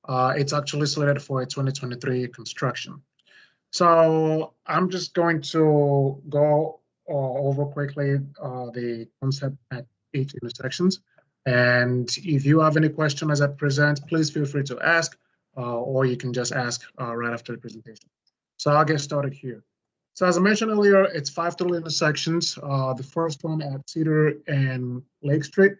L: it's actually slated for a 2023 construction. So I'm just going to go over quickly the concept at each intersections. And if you have any question as I present, please feel free to ask, or you can just ask right after the presentation. So I'll get started here. So as I mentioned earlier, it's 5 total intersections. The first one at Cedar and Lake Street.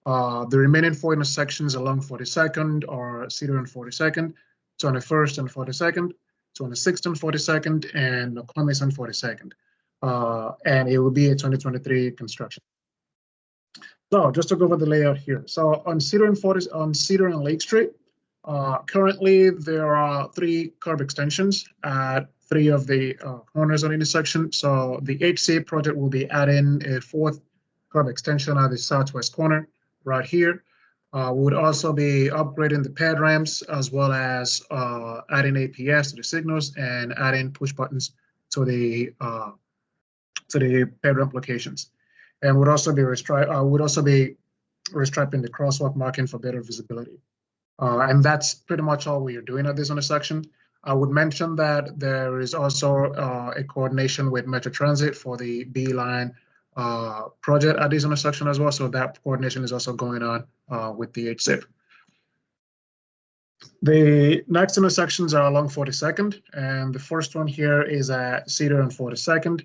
L: The remaining 4 intersections along 42nd are Cedar and 42nd, 21st and 42nd, 26th and 42nd, and Clemens and 42nd. And it will be a 2023 construction. So just to go over the layout here. So on Cedar and Lake Street, currently there are 3 curb extensions at 3 of the corners on the intersection. So the HCA project will be adding a 4th curb extension at the southwest corner right here. We would also be upgrading the pad ramps as well as adding APS to the signals and adding push buttons to the pad ramp locations. And would also be restriping the crosswalk marking for better visibility. And that's pretty much all we are doing at this intersection. I would mention that there is also a coordination with Metro Transit for the B line project at this intersection as well. So that coordination is also going on with the HSIP. The next intersections are along 42nd, and the first one here is at Cedar and 42nd.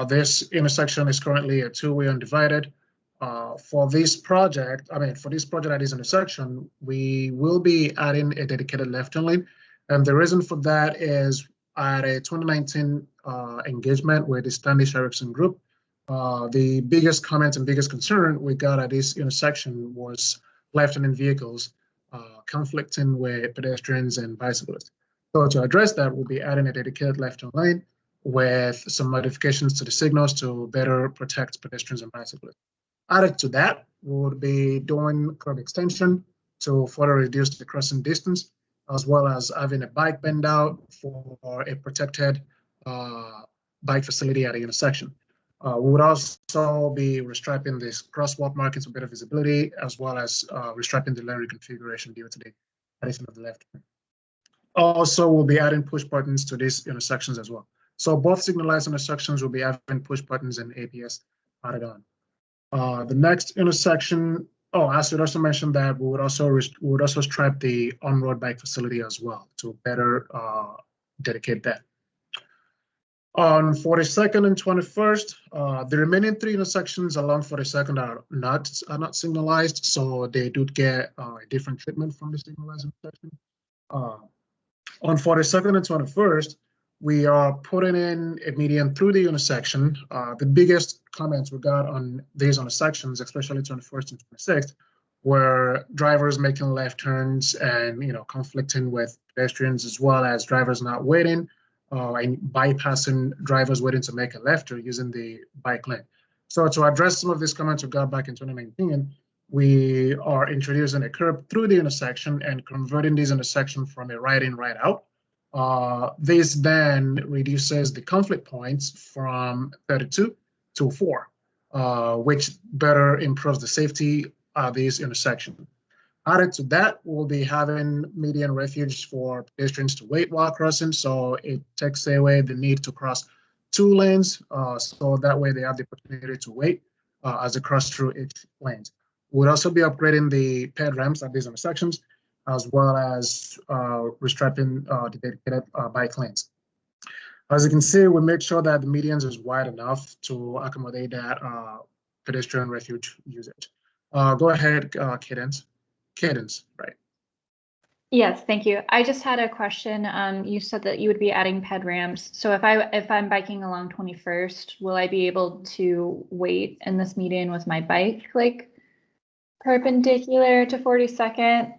L: This intersection is currently a 2-way undivided. For this project at this intersection, we will be adding a dedicated left-turn lane. And the reason for that is at a 2019 engagement with the Standish Erickson Group, the biggest comment and biggest concern we got at this intersection was left-turning vehicles conflicting with pedestrians and bicyclists. So to address that, we'll be adding a dedicated left-turn lane. with some modifications to the signals to better protect pedestrians and bicyclists. Added to that, we would be doing curb extension to further reduce the crossing distance, as well as having a bike bend out for a protected bike facility at the intersection. We would also be restriping this crosswalk markings for better visibility, as well as restriping the lane reconfiguration due to the addition of the left turn. Also, we'll be adding push buttons to these intersections as well. So both signalized intersections will be having push buttons and APS added on. The next intersection, I should also mention that we would also stripe the on-road bike facility as well to better dedicate that. On 42nd and 21st, the remaining 3 intersections along 42nd are not signalized, so they do get a different treatment from the signalized intersection. On 42nd and 21st, we are putting in a median through the intersection. The biggest comments we got on these intersections, especially 21st and 26th, were drivers making left turns and conflicting with pedestrians, as well as drivers not waiting and bypassing drivers waiting to make a left or using the bike lane. So to address some of these comments we got back in 2019, we are introducing a curb through the intersection and converting these intersections from a right in, right out. This then reduces the conflict points from 32 to 4, which better improves the safety of these intersections. Added to that, we'll be having median refuge for pedestrians to wait while crossing, so it takes away the need to cross 2 lanes, so that way they have the opportunity to wait as they cross through each lane. We'll also be upgrading the ped ramps at these intersections, as well as restriping the dedicated bike lanes. As you can see, we make sure that the medians is wide enough to accommodate that pedestrian refuge usage. Go ahead, Cadence, right?
F: Yes, thank you. I just had a question. You said that you would be adding ped ramps. So if I'm biking along 21st, will I be able to wait in this median with my bike like perpendicular to 42nd?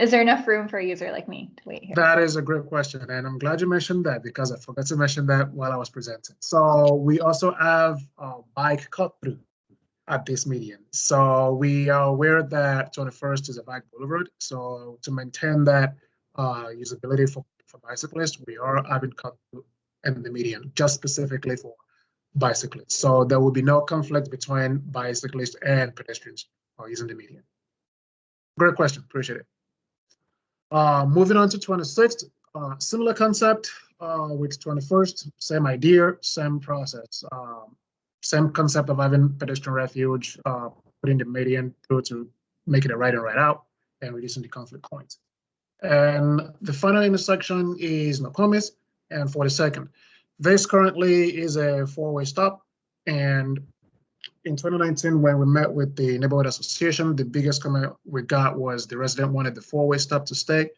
F: Is there enough room for a user like me to wait here?
L: That is a great question, and I'm glad you mentioned that because I forgot to mention that while I was presenting. So we also have a bike cut through at this median. So we are aware that 21st is a bike boulevard. So to maintain that usability for bicyclists, we are having cut through in the median just specifically for bicyclists. So there will be no conflict between bicyclists and pedestrians using the median. Great question, appreciate it. Moving on to 26th, similar concept with 21st, same idea, same process. Same concept of having pedestrian refuge, putting the median through to make it a right in, right out, and reducing the conflict points. And the final intersection is Nokomis and 42nd. This currently is a 4-way stop, and in 2019, when we met with the neighborhood association, the biggest comment we got was the resident wanted the 4-way stop to stay.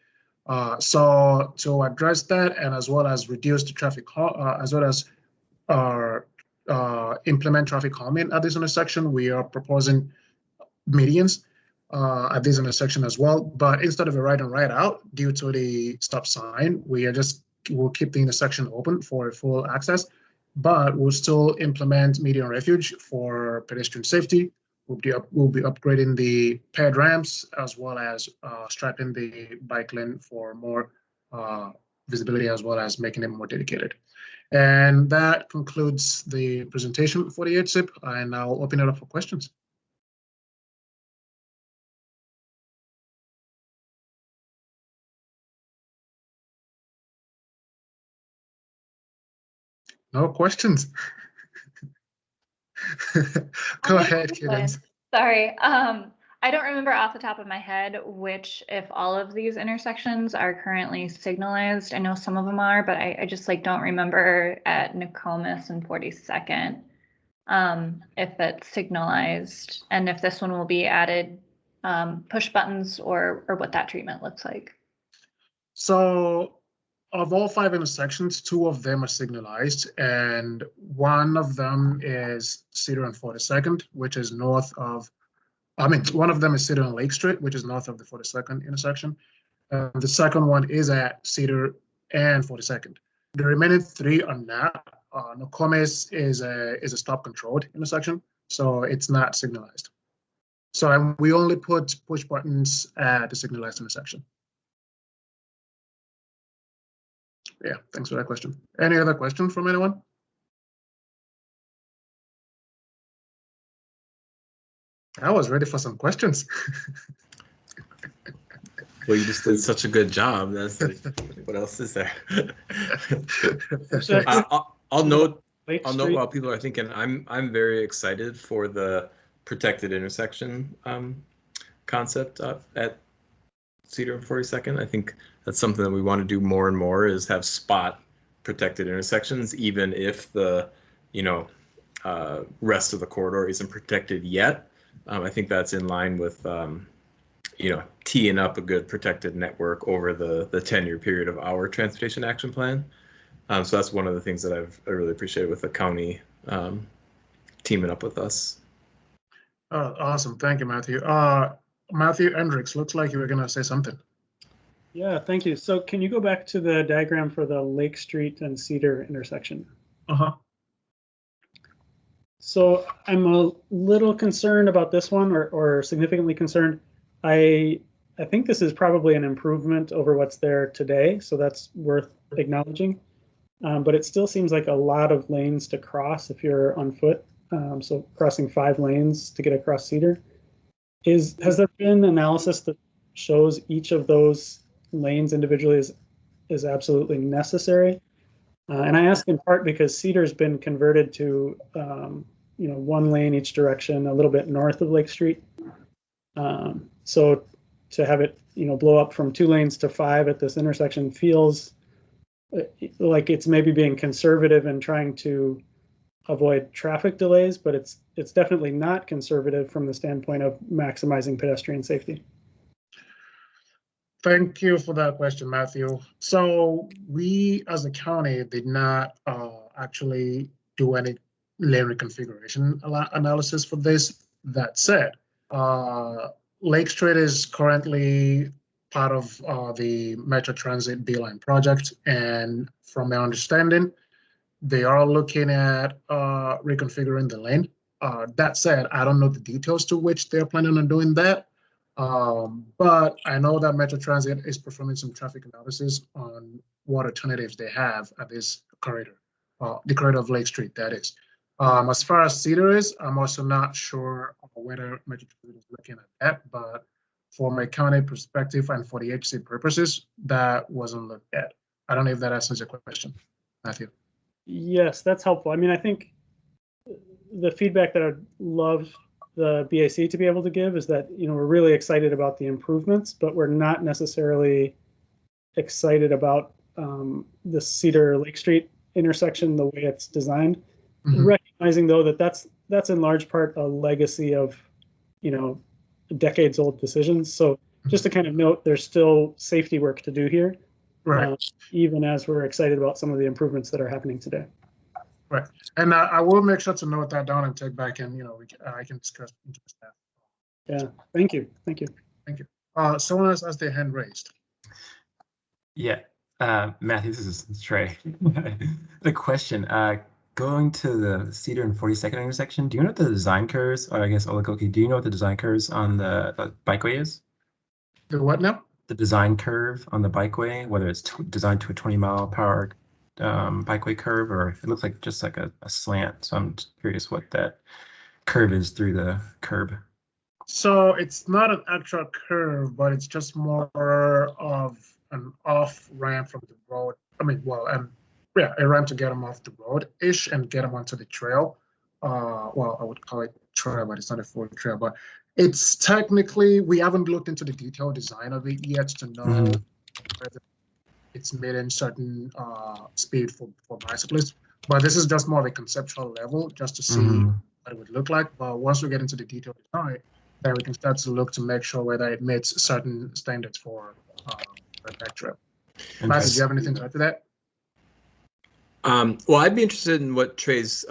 L: So to address that, and as well as reduce the traffic, as well as implement traffic calming at this intersection, we are proposing medians at this intersection as well. But instead of a right in, right out, due to the stop sign, we'll keep the intersection open for full access, but we'll still implement median refuge for pedestrian safety. We'll be upgrading the ped ramps as well as striping the bike lane for more visibility, as well as making them more dedicated. And that concludes the presentation for the HSIP, and I'll open it up for questions. No questions. Go ahead, Cadence.
F: Sorry. I don't remember off the top of my head if all of these intersections are currently signalized. I know some of them are, but I just don't remember at Nokomis and 42nd if it's signalized, and if this one will be added push buttons or what that treatment looks like.
L: So of all 5 intersections, 2 of them are signalized, and one of them is Cedar and 42nd, which is north of, one of them is Cedar and Lake Street, which is north of the 42nd intersection. The second one is at Cedar and 42nd. The remaining 3 are not. Nokomis is a stop controlled intersection, so it's not signalized. So we only put push buttons at the signalized intersection. Yeah, thanks for that question. Any other question from anyone? I was ready for some questions.
D: Well, you just did such a good job. That's like, what else is there? I'll note while people are thinking, I'm very excited for the protected intersection concept at Cedar and 42nd. I think that's something that we want to do more and more, is have spot protected intersections, even if the rest of the corridor isn't protected yet. I think that's in line with teeing up a good protected network over the 10-year period of our transportation action plan. So that's one of the things that I really appreciate with the county teaming up with us.
L: Awesome. Thank you, Matthew. Matthew Hendricks, looks like you were going to say something.
K: Yeah, thank you. So can you go back to the diagram for the Lake Street and Cedar intersection?
L: Uh-huh.
K: So I'm a little concerned about this one, or significantly concerned. I think this is probably an improvement over what's there today, so that's worth acknowledging. But it still seems like a lot of lanes to cross if you're on foot. So crossing 5 lanes to get across Cedar. Has there been analysis that shows each of those lanes individually is absolutely necessary? And I ask in part because Cedar's been converted to 1 lane each direction, a little bit north of Lake Street. So to have it blow up from 2 lanes to 5 at this intersection feels like it's maybe being conservative and trying to avoid traffic delays, but it's definitely not conservative from the standpoint of maximizing pedestrian safety.
L: Thank you for that question, Matthew. So we, as a county, did not actually do any lane reconfiguration analysis for this. That said, Lake Street is currently part of the Metro Transit B-Line project, and from my understanding, they are looking at reconfiguring the lane. That said, I don't know the details to which they're planning on doing that. But I know that Metro Transit is performing some traffic analysis on what alternatives they have at this corridor, the corridor of Lake Street, that is. As far as Cedar is, I'm also not sure whether Metro Transit is looking at that, but from a county perspective and for the HC purposes, that wasn't looked at. I don't know if that answers your question, Matthew.
K: Yes, that's helpful. I mean, I think the feedback that I'd love the BAC to be able to give is that, we're really excited about the improvements, but we're not necessarily excited about the Cedar Lake Street intersection, the way it's designed. Mm-hmm. Recognizing though that that's in large part a legacy of, decades old decisions. So just to kind of note, there's still safety work to do here. Right. Even as we're excited about some of the improvements that are happening today.
L: Right, and I will make sure to note that down and take back, and I can discuss with the staff.
K: Yeah, thank you.
L: Thank you. Someone else has their hand raised.
M: Yeah, Matthew, this is Trey. The question: going to the Cedar and 42nd intersection, do you know what the design curves, or I guess Olagoki, do you know what the design curves on the bikeway is?
L: The what now?
M: The design curve on the bikeway, whether it's designed to a 20-mile-per-hour bikeway curve, or it looks like just like a slant. So I'm just curious what that curve is through the curb.
L: So it's not an actual curve, but it's just more of an off ramp from the road. I mean, a ramp to get them off the road-ish and get them onto the trail. Well, I would call it trail, but it's not a full trail. But it's technically, we haven't looked into the detailed design of it yet to know whether it's made in certain speed for bicyclists. But this is just more of a conceptual level, just to see what it would look like. But once we get into the detailed design, then we can start to look to make sure whether it meets certain standards for that trail. Matt, did you have anything to add to that?
D: Well, I'd be interested in what Trey's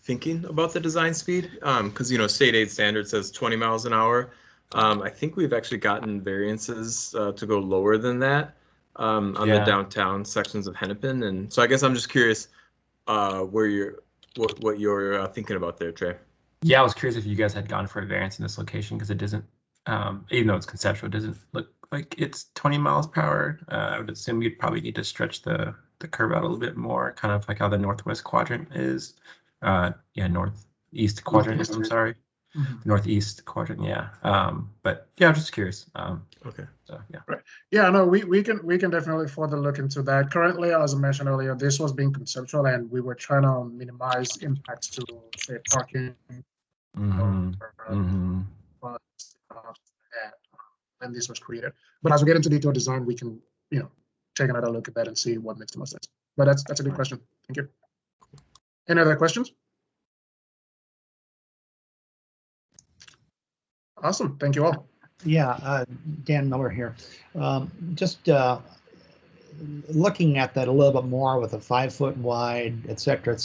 D: thinking about the design speed, because state aid standard says 20 miles an hour. I think we've actually gotten variances to go lower than that on the downtown sections of Hennepin, and so I guess I'm just curious what you're thinking about there, Trey.
M: Yeah, I was curious if you guys had gone for a variance in this location because it doesn't, even though it's conceptual, it doesn't look like it's 20 miles per hour. I would assume you'd probably need to stretch the curve out a little bit more, kind of like how the northwest quadrant is. Yeah, northeast quadrant is, I'm sorry. Northeast quadrant, yeah. But yeah, I'm just curious.
D: Okay.
M: So yeah.
L: Right. Yeah, no, we can definitely further look into that. Currently, as I mentioned earlier, this was being conceptual, and we were trying to minimize impacts to, say, parking. But, when this was created. But as we get into detailed design, we can, take another look at that and see what makes the most sense. But that's a good question. Thank you. Any other questions? Awesome. Thank you all.
B: Yeah, Dan Miller here. Just looking at that a little bit more with a 5 foot wide, et cetera,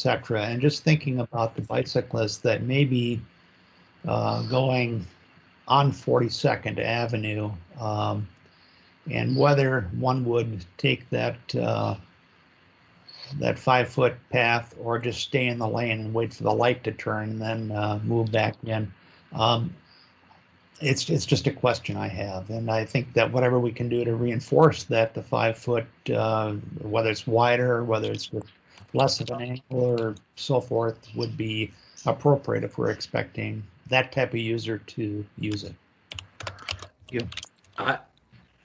B: and just thinking about the bicyclists that may be going on 42nd Avenue, and whether one would take that 5 foot path or just stay in the lane and wait for the light to turn and then move back in. It's just a question I have, and I think that whatever we can do to reinforce that the 5 foot, whether it's wider or whether it's with less of an angle or so forth, would be appropriate if we're expecting that type of user to use it.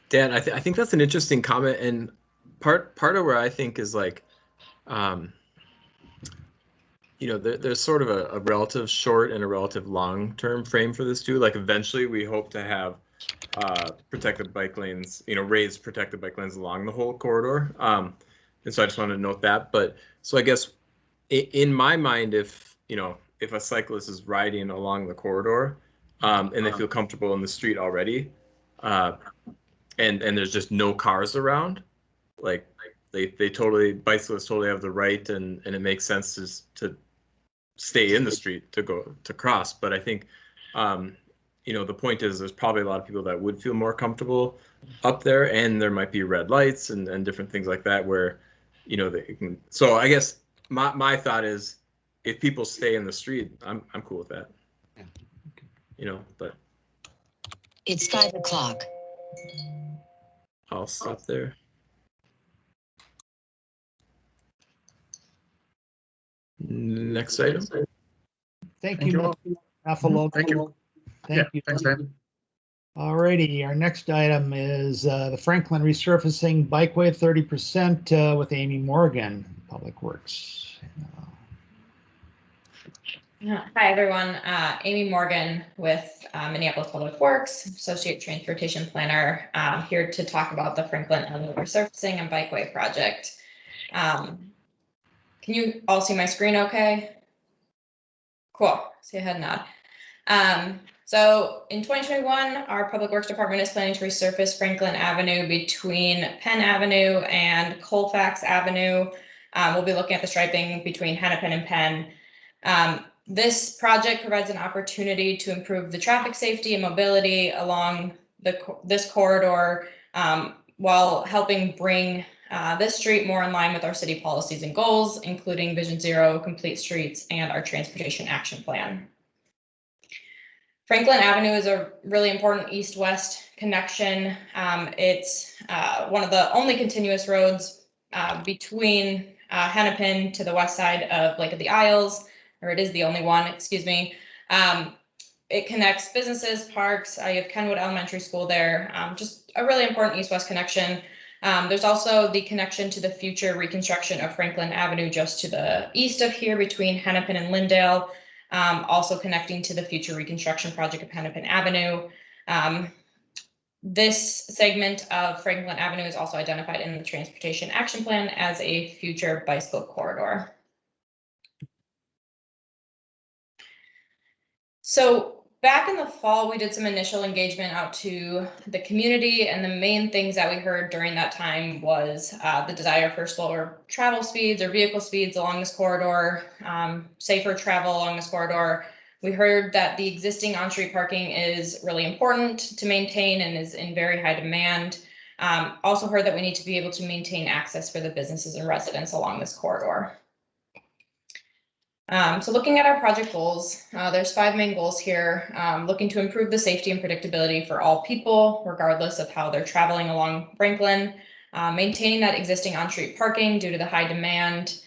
D: Dan, I think that's an interesting comment, and part of where I think is like, there's sort of a relative short and a relative long-term frame for this too. Like eventually we hope to have protected bike lanes, raised protected bike lanes along the whole corridor. And so I just wanted to note that. But so I guess in my mind, if a cyclist is riding along the corridor and they feel comfortable in the street already, and there's just no cars around, like bicyclists totally have the right, and it makes sense to stay in the street to cross. But I think the point is there's probably a lot of people that would feel more comfortable up there, and there might be red lights and different things like that where they can. So I guess my thought is if people stay in the street, I'm cool with that. But
N: it's 5 o'clock.
D: I'll stop there. Next item.
B: Thank you.
L: Thank you.
B: Thank you.
L: Thanks, Dan.
B: All righty. Our next item is the Franklin Resurfacing Bikeway 30% with Amy Morgan, Public Works.
O: Hi, everyone. Amy Morgan with Minneapolis Public Works, Associate Transportation Planner, here to talk about the Franklin Resurfacing and Bikeway project. Can you all see my screen okay? Cool. See a head nod. So in 2021, our Public Works Department is planning to resurface Franklin Avenue between Penn Avenue and Colfax Avenue. We'll be looking at the striping between Hennepin and Penn. This project provides an opportunity to improve the traffic safety and mobility along this corridor while helping bring this street more in line with our city policies and goals, including Vision Zero, Complete Streets, and our Transportation Action Plan. Franklin Avenue is a really important east-west connection. It's one of the only continuous roads between Hennepin to the west side of Lake of the Isles, or it is the only one, excuse me. It connects businesses, parks. You have Kenwood Elementary School there. Just a really important east-west connection. There's also the connection to the future reconstruction of Franklin Avenue just to the east of here between Hennepin and Lyndale, also connecting to the future reconstruction project of Hennepin Avenue. This segment of Franklin Avenue is also identified in the Transportation Action Plan as a future bicycle corridor. So back in the fall, we did some initial engagement out to the community, and the main things that we heard during that time was the desire for slower travel speeds or vehicle speeds along this corridor, safer travel along this corridor. We heard that the existing on-street parking is really important to maintain and is in very high demand. Also heard that we need to be able to maintain access for the businesses and residents along this corridor. So looking at our project goals, there's 5 main goals here. Looking to improve the safety and predictability for all people, regardless of how they're traveling along Franklin. Maintaining that existing on-street parking due to the high demand.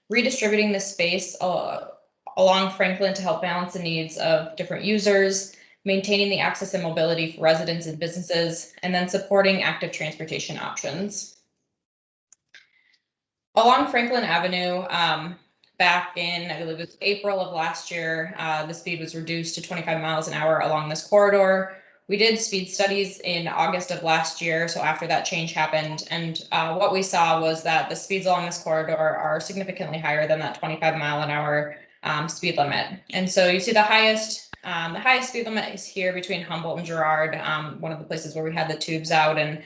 O: Redistributing the space along Franklin to help balance the needs of different users. Maintaining the access and mobility for residents and businesses, and then supporting active transportation options. Along Franklin Avenue, back in, I believe it was April of last year, the speed was reduced to 25 miles an hour along this corridor. We did speed studies in August of last year, so after that change happened, and what we saw was that the speeds along this corridor are significantly higher than that 25 mile an hour speed limit. And so you see the highest speed limit is here between Humboldt and Girard, one of the places where we had the tubes out. And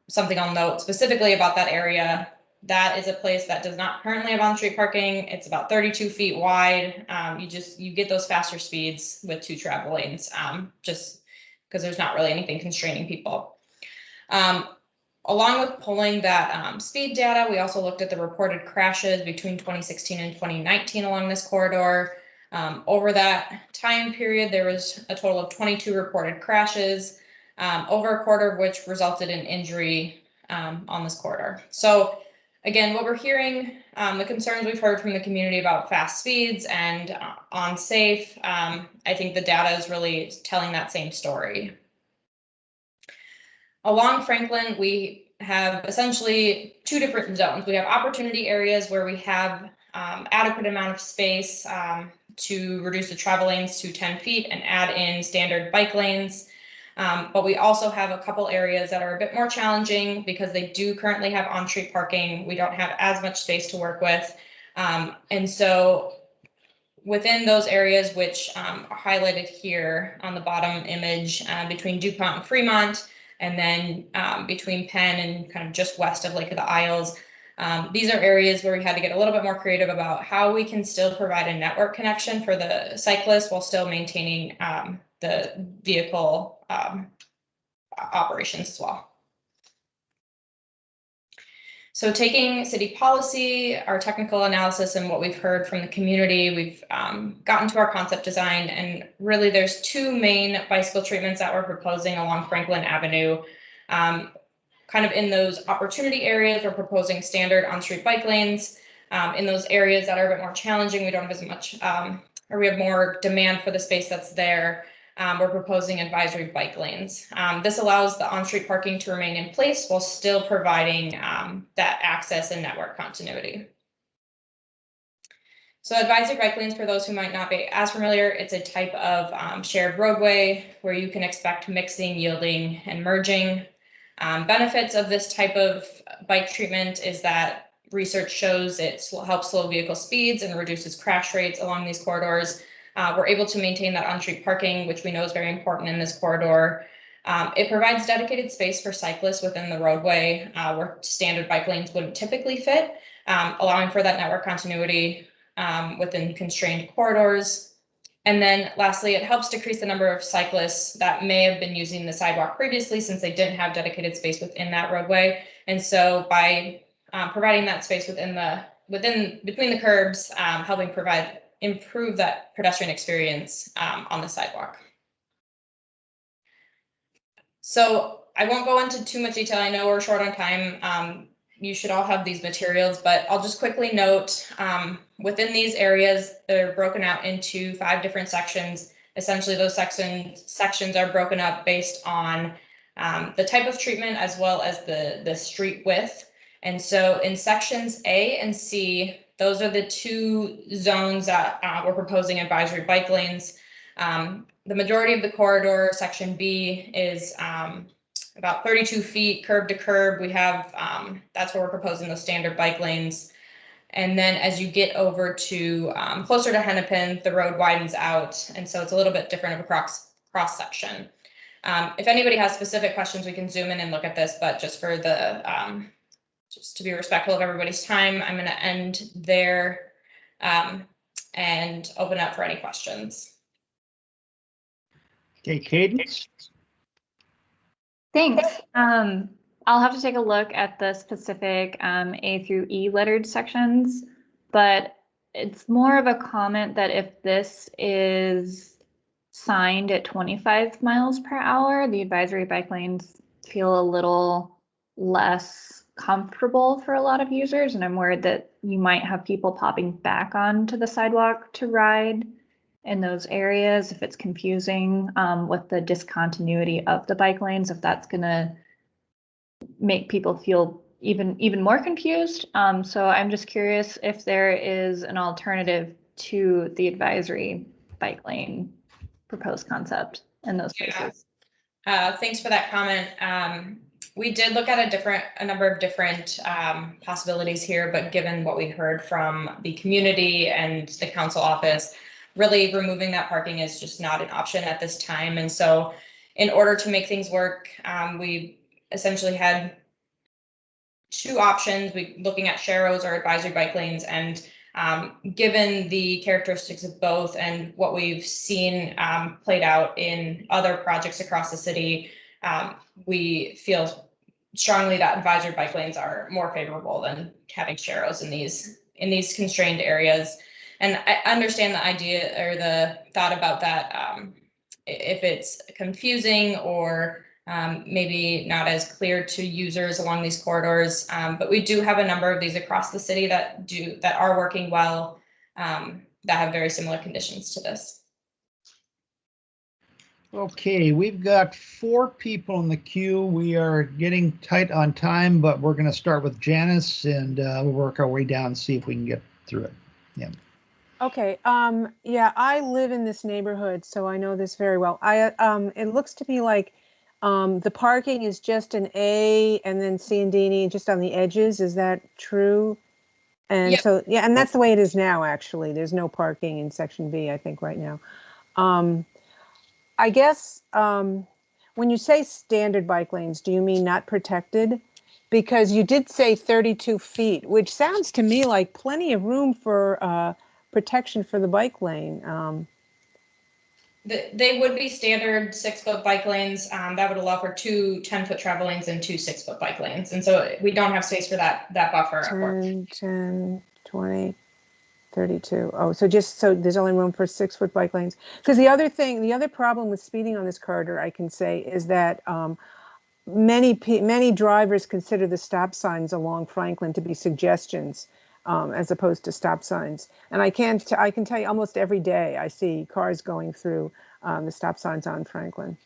O: something I'll note specifically about that area, that is a place that does not currently have on-street parking. It's about 32 feet wide. You get those faster speeds with 2 travel lanes, just because there's not really anything constraining people. Along with pulling that speed data, we also looked at the reported crashes between 2016 and 2019 along this corridor. Over that time period, there was a total of 22 reported crashes, over a quarter of which resulted in injury on this corridor. So again, what we're hearing, the concerns we've heard from the community about fast speeds and unsafe, I think the data is really telling that same story. Along Franklin, we have essentially 2 different zones. We have opportunity areas where we have adequate amount of space to reduce the travel lanes to 10 feet and add in standard bike lanes. But we also have a couple areas that are a bit more challenging because they do currently have on-street parking. We don't have as much space to work with. And so within those areas, which are highlighted here on the bottom image, between DuPont and Fremont, and then between Penn and kind of just west of Lake of the Isles, these are areas where we had to get a little bit more creative about how we can still provide a network connection for the cyclists while still maintaining the vehicle operations as well. So taking city policy, our technical analysis, and what we've heard from the community, we've gotten to our concept design, and really there's 2 main bicycle treatments that we're proposing along Franklin Avenue. Kind of in those opportunity areas, we're proposing standard on-street bike lanes. In those areas that are a bit more challenging, we don't have as much, or we have more demand for the space that's there, we're proposing advisory bike lanes. This allows the on-street parking to remain in place while still providing that access and network continuity. So advisory bike lanes, for those who might not be as familiar, it's a type of shared roadway where you can expect mixing, yielding, and merging. Benefits of this type of bike treatment is that research shows it helps slow vehicle speeds and reduces crash rates along these corridors. We're able to maintain that on-street parking, which we know is very important in this corridor. It provides dedicated space for cyclists within the roadway where standard bike lanes wouldn't typically fit, allowing for that network continuity within constrained corridors. And then lastly, it helps decrease the number of cyclists that may have been using the sidewalk previously since they didn't have dedicated space within that roadway. And so by providing that space between the curbs, helping improve that pedestrian experience on the sidewalk. So I won't go into too much detail. I know we're short on time. You should all have these materials, but I'll just quickly note within these areas, they're broken out into 5 different sections. Essentially, those sections are broken up based on the type of treatment as well as the street width. And so in sections A and C, those are the 2 zones that we're proposing advisory bike lanes. The majority of the corridor, section B, is about 32 feet curb to curb. We have, that's where we're proposing those standard bike lanes. And then as you get over to closer to Hennepin, the road widens out. And so it's a little bit different of a cross section. If anybody has specific questions, we can zoom in and look at this, but just for the, just to be respectful of everybody's time, I'm going to end there and open up for any questions.
B: Okay, Cadence.
F: Thanks. I'll have to take a look at the specific A through E lettered sections, but it's more of a comment that if this is signed at 25 miles per hour, the advisory bike lanes feel a little less comfortable for a lot of users. And I'm worried that you might have people popping back onto the sidewalk to ride in those areas if it's confusing with the discontinuity of the bike lanes, if that's going to make people feel even more confused. So I'm just curious if there is an alternative to the advisory bike lane proposed concept in those places.
O: Thanks for that comment. We did look at a number of different possibilities here, but given what we heard from the community and the council office, really removing that parking is just not an option at this time. And so in order to make things work, we essentially had two options. We looking at sharrows or advisory bike lanes, and given the characteristics of both and what we've seen played out in other projects across the city, we feel strongly that advisory bike lanes are more favorable than having sharrows in these constrained areas. And I understand the idea or the thought about that if it's confusing or maybe not as clear to users along these corridors, but we do have a number of these across the city that are working well, that have very similar conditions to this.
B: Okay, we've got 4 people in the queue. We are getting tight on time, but we're going to start with Janice, and we'll work our way down and see if we can get through it. Yeah.
P: Okay. Yeah, I live in this neighborhood, so I know this very well. It looks to me like the parking is just an A and then C and D and E just on the edges. Is that true? And
O: yep.
P: So, yeah, and that's the way it is now, actually. There's no parking in section B, I think, right now. I guess when you say standard bike lanes, do you mean not protected? Because you did say 32 feet, which sounds to me like plenty of room for protection for the bike lane.
O: They would be standard 6-foot bike lanes. That would allow for 2 10-foot travel lanes and 2 6-foot bike lanes. And so we don't have space for that buffer.
P: 10, 20, 32. Oh, so there's only room for 6-foot bike lanes. Because the other problem with speeding on this corridor, I can say, is that many drivers consider the stop signs along Franklin to be suggestions as opposed to stop signs. And I can tell you almost every day I see cars going through the stop signs on Franklin.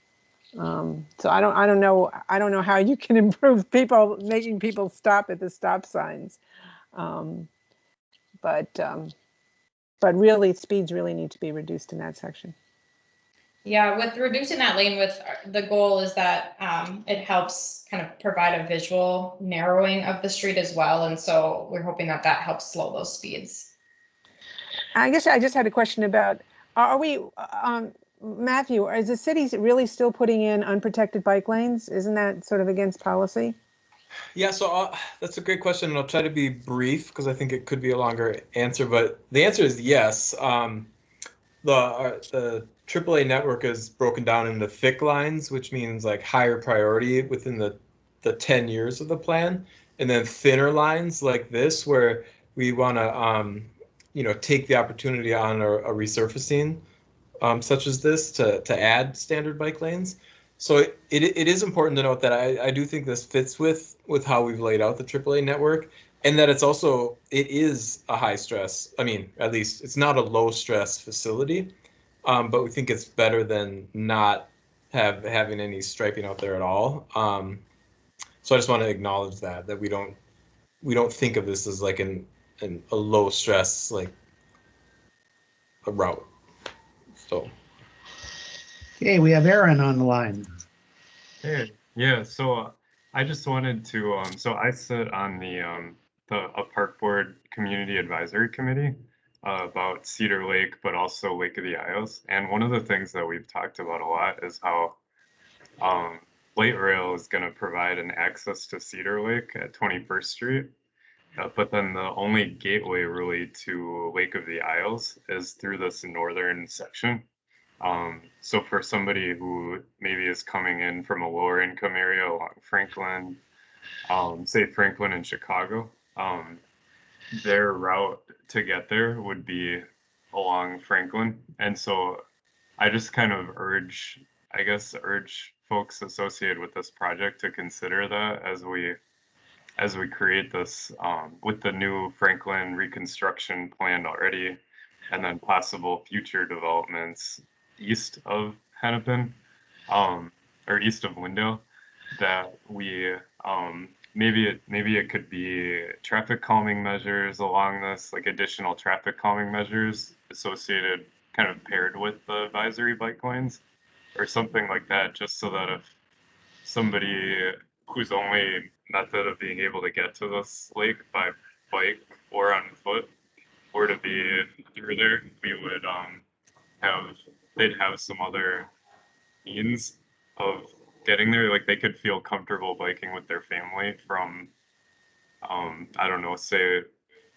P: So I don't know how you can improve making people stop at the stop signs. But really, speeds really need to be reduced in that section.
O: Yeah, with reducing that lane width, the goal is that it helps kind of provide a visual narrowing of the street as well. And so we're hoping that helps slow those speeds.
P: I guess I just had a question about, are we, Matthew, is the city really still putting in unprotected bike lanes? Isn't that sort of against policy?
D: Yeah, so that's a great question, and I'll try to be brief because I think it could be a longer answer, but the answer is yes. The AAA network is broken down into thick lines, which means like higher priority within the 10 years of the plan, and then thinner lines like this where we want to take the opportunity on a resurfacing such as this to add standard bike lanes. So it is important to note that I do think this fits with how we've laid out the AAA network, and that it is a high stress. I mean, at least it's not a low stress facility, but we think it's better than not having any striping out there at all. So I just want to acknowledge that we don't think of this as like a low stress like a route. So.
B: Okay, we have Aaron on the line.
Q: Hey, yeah, so I just wanted to, so I sit on the Park Board Community Advisory Committee about Cedar Lake, but also Lake of the Isles. And one of the things that we've talked about a lot is how light rail is going to provide an access to Cedar Lake at 21st Street. But then the only gateway really to Lake of the Isles is through this northern section. So for somebody who maybe is coming in from a lower income area along Franklin, say Franklin and Chicago, their route to get there would be along Franklin. And so I just kind of urge folks associated with this project to consider that as we create this with the new Franklin reconstruction planned already, and then possible future developments east of Hennepin, or east of Wendell, that we maybe it could be traffic calming measures along this, like additional traffic calming measures associated, kind of paired with the advisory bike lanes or something like that, just so that if somebody whose only method of being able to get to this lake by bike or on foot were to be through there, we would they'd have some other means of getting there. Like they could feel comfortable biking with their family from I don't know, say,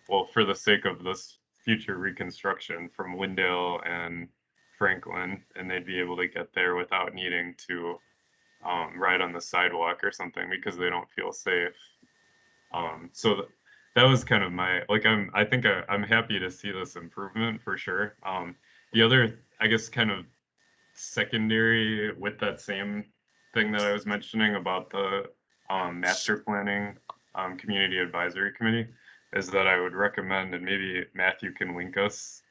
Q: well, for the sake of this future reconstruction, from Wendell and Franklin, and they'd be able to get there without needing to ride on the sidewalk or something because they don't feel safe. So that was kind of my, like, I think I'm happy to see this improvement for sure. The other, I guess, kind of secondary with that same thing that I was mentioning about the master planning community advisory committee is that I would recommend, and maybe Matthew can link us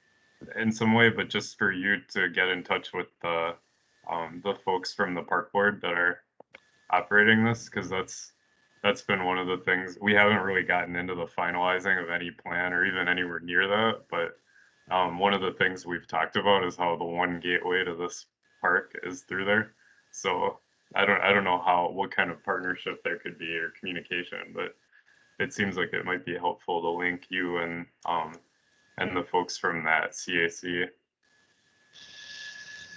Q: in some way, but just for you to get in touch with the folks from the park board that are operating this, because that's been one of the things we haven't really gotten into the finalizing of any plan or even anywhere near that. But one of the things we've talked about is how the one gateway to this park is through there. So I don't know what kind of partnership there could be or communication, but it seems like it might be helpful to link you and the folks from that CAC.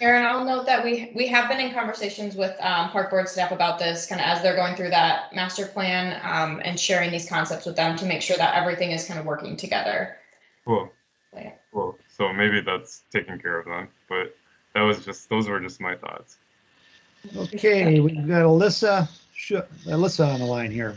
O: Aaron, I'll note that we have been in conversations with park board staff about this, kind of as they're going through that master plan and sharing these concepts with them to make sure that everything is kind of working together.
Q: Cool.
O: Yeah.
Q: Cool. So maybe that's taken care of then, but those were just my thoughts.
B: Okay, we've got Alyssa on the line here.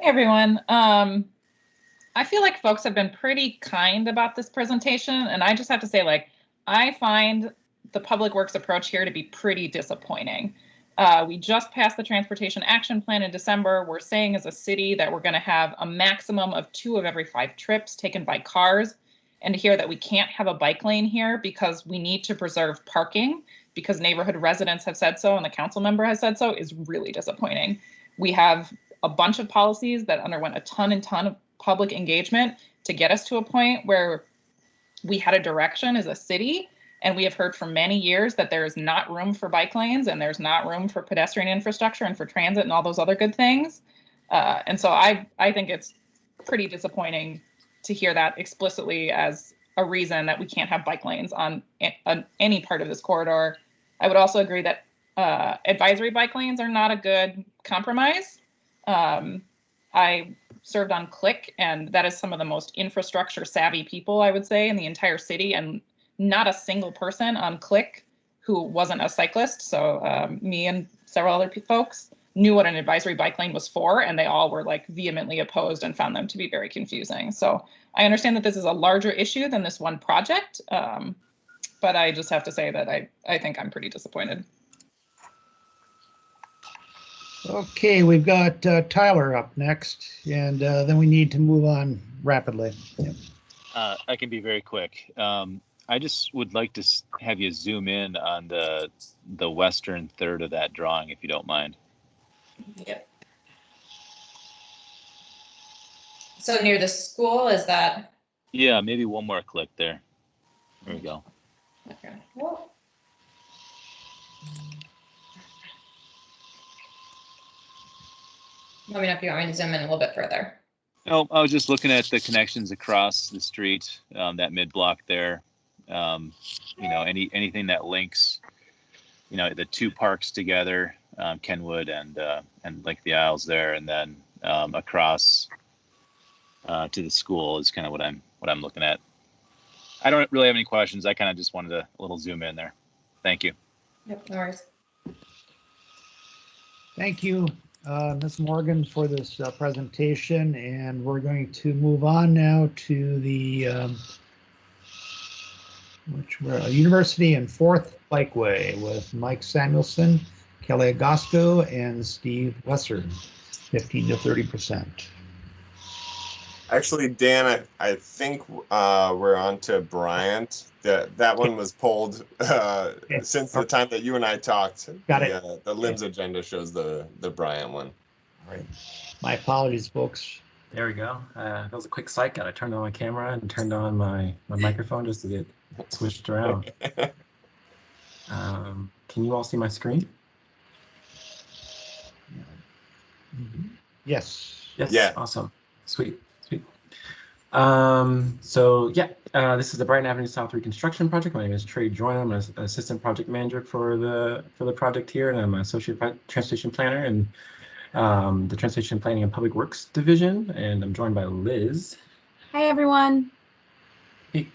R: Hey everyone. I feel like folks have been pretty kind about this presentation, and I just have to say, like, I find the public works approach here to be pretty disappointing. We just passed the Transportation Action Plan in December. We're saying as a city that we're going to have a maximum of 2 of every 5 trips taken by cars, and to hear that we can't have a bike lane here because we need to preserve parking because neighborhood residents have said so and the council member has said so is really disappointing. We have a bunch of policies that underwent a ton of public engagement to get us to a point where we had a direction as a city, and we have heard for many years that there is not room for bike lanes and there's not room for pedestrian infrastructure and for transit and all those other good things. And so I think it's pretty disappointing to hear that explicitly as a reason that we can't have bike lanes on any part of this corridor. I would also agree that advisory bike lanes are not a good compromise. I served on Click, and that is some of the most infrastructure savvy people, I would say, in the entire city, and not a single person on Click who wasn't a cyclist. So me and several other folks knew what an advisory bike lane was for, and they all were like vehemently opposed and found them to be very confusing. So I understand that this is a larger issue than this one project, but I just have to say that I think I'm pretty disappointed.
B: Okay, we've got Tyler up next, and then we need to move on rapidly. Yep.
S: I can be very quick. I just would like to have you zoom in on the western third of that drawing, if you don't mind.
O: Yep. So near the school, is that?
S: Yeah, maybe one more click there. There we go.
O: Okay. Well. Let me know if you want me to zoom in a little bit further.
S: No, I was just looking at the connections across the street, that mid block there. Anything that links, the 2 parks together, Kenwood and like the aisles there, and then across to the school is kind of what I'm looking at. I don't really have any questions. I kind of just wanted a little zoom in there. Thank you.
O: Yep, no worries.
B: Thank you. Ms. Morgan, for this presentation, and we're going to move on now to the University and 4th Bikeway with Mike Samuelson, Kelly Agosto, and Steve Wesser, 15 to 30%.
H: Actually, Dan, I think we're on to Bryant. That one was pulled since the time that you and I talked.
B: Got it.
H: The LIMS agenda shows the Bryant one.
B: All right. My apologies, folks.
M: There we go. That was a quick psych out. I turned on my camera and turned on my microphone just to get switched around. Can you all see my screen?
B: Yes.
M: Yes.
H: Yeah.
M: Awesome. Sweet. So yeah, this is the Bryant Avenue South Reconstruction project. My name is Trey Joyner. I'm an assistant project manager for the project here, and I'm an associate transportation planner in the Transportation Planning and Public Works Division. And I'm joined by Liz.
T: Hi, everyone.
M: Hey.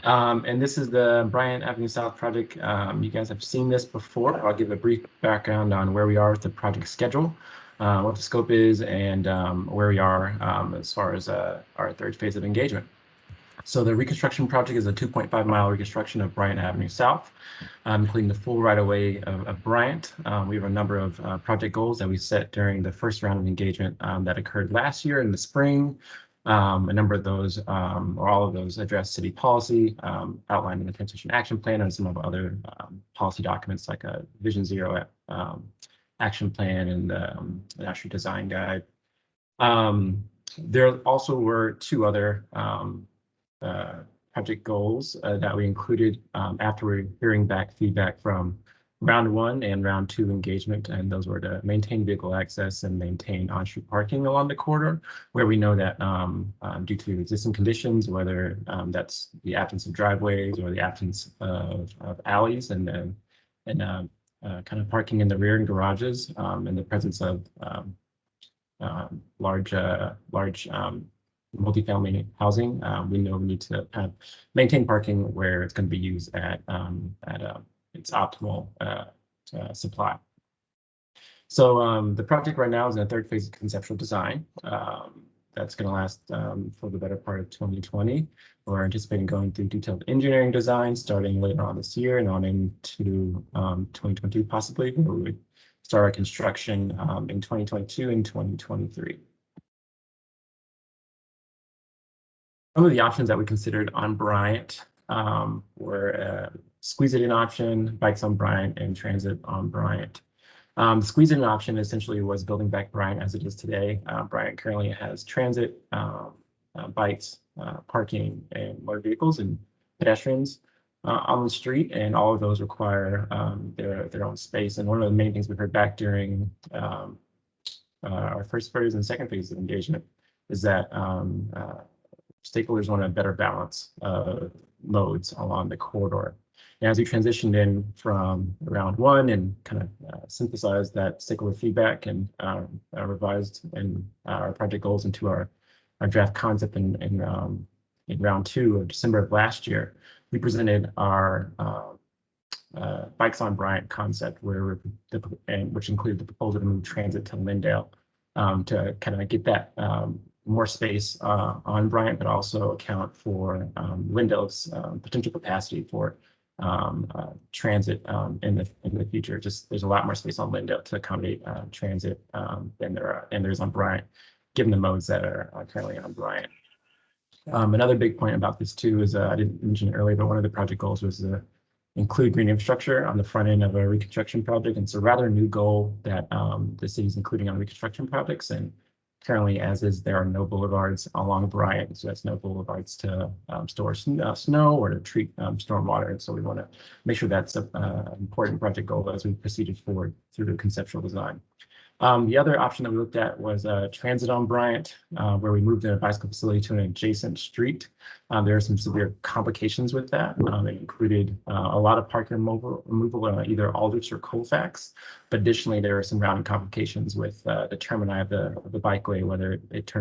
M: And this is the Bryant Avenue South project. You guys have seen this before. I'll give a brief background on where we are with the project schedule, what the scope is, and where we are as far as our third phase of engagement. So the reconstruction project is a 2.5-mile reconstruction of Bryant Avenue South, including the full right-of-way of Bryant. We have a number of project goals that we set during the first round of engagement that occurred last year in the spring. A number of those, or all of those, address city policy outlined in the Transportation Action Plan and some of other policy documents like a Vision Zero Action Plan and the National Design Guide. There also were two other project goals that we included after we're hearing back feedback from round 1 and round 2 engagement, and those were to maintain vehicle access and maintain on-street parking along the corridor, where we know that due to existing conditions, whether that's the absence of driveways or the absence of alleys and kind of parking in the rear and garages, and the presence of large multifamily housing, we know we need to kind of maintain parking where it's going to be used at its optimal supply. So the project right now is in the third phase of conceptual design. That's going to last for the better part of 2020. We're anticipating going through detailed engineering design starting later on this year and on into 2022 possibly, where we would start our construction in 2022 and 2023. Some of the options that we considered on Bryant were squeeze it in option, bikes on Bryant, and transit on Bryant. The squeeze in option essentially was building back Bryant as it is today. Bryant currently has transit, bikes, parking, and motor vehicles and pedestrians on the street, and all of those require their own space. And one of the main things we heard back during our first phase and second phase of engagement is that stakeholders want a better balance of modes along the corridor. And as we transitioned in from round 1 and kind of synthesized that stakeholder feedback and revised and our project goals into our draft concept in round 2 of December of last year, we presented our Bikes on Bryant concept, which included the proposal to move transit to Lyndale to kind of get that more space on Bryant, but also account for Lyndale's potential capacity for transit in the future. Just there's a lot more space on Lyndale to accommodate transit than there's on Bryant, given the modes that are currently on Bryant. Another big point about this too is I didn't mention it earlier, but one of the project goals was to include green infrastructure on the front end of a reconstruction project. And it's a rather new goal that the city is including on reconstruction projects. And currently, as is, there are no boulevards along Bryant, so that's no boulevards to store snow or to treat stormwater. And so we want to make sure that's an important project goal as we proceeded forward through the conceptual design. The other option that we looked at was transit on Bryant, where we moved a bicycle facility to an adjacent street. There are some severe complications with that. It included a lot of parking removal either Aldrich or Colfax. But additionally, there are some routing complications with the termini of the bikeway, whether it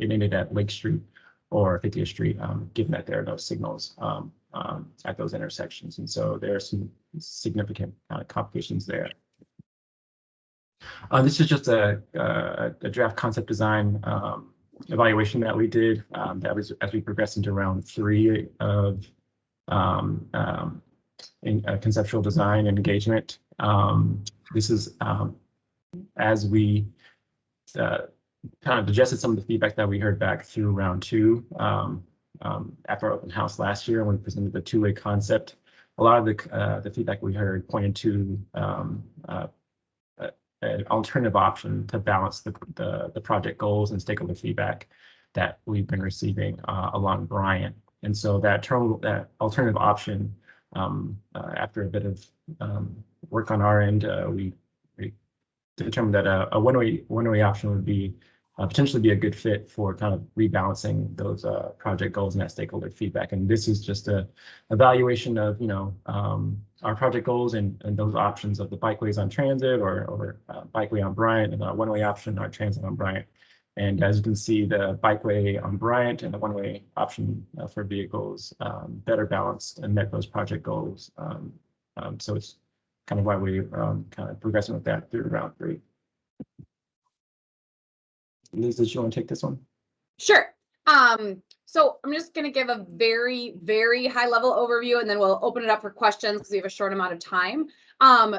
M: ended at Lake Street or 50th Street, given that there are no signals at those intersections. And so there are some significant complications there. This is just a draft concept design evaluation that we did. That was as we progressed into round 3 of conceptual design and engagement. This is as we kind of digested some of the feedback that we heard back through round 2 after our open house last year when we presented the two-way concept. A lot of the feedback we heard pointed to an alternative option to balance the project goals and stakeholder feedback that we've been receiving along Bryant. And so that alternative option, after a bit of work on our end, we determined that a one-way option would be potentially be a good fit for kind of rebalancing those project goals and that stakeholder feedback. And this is just a evaluation of our project goals and those options of the bikeways on transit or bikeway on Bryant, and a one-way option our transit on Bryant. And as you can see, the bikeway on Bryant and the one-way option for vehicles better balanced and met those project goals. So it's kind of why we're kind of progressing with that through round 3. Lisa, do you want to take this one?
T: Sure. So I'm just going to give a very, very high level overview, and then we'll open it up for questions because we have a short amount of time.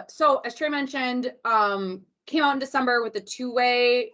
T: So as Trey mentioned, came out in December with the two-way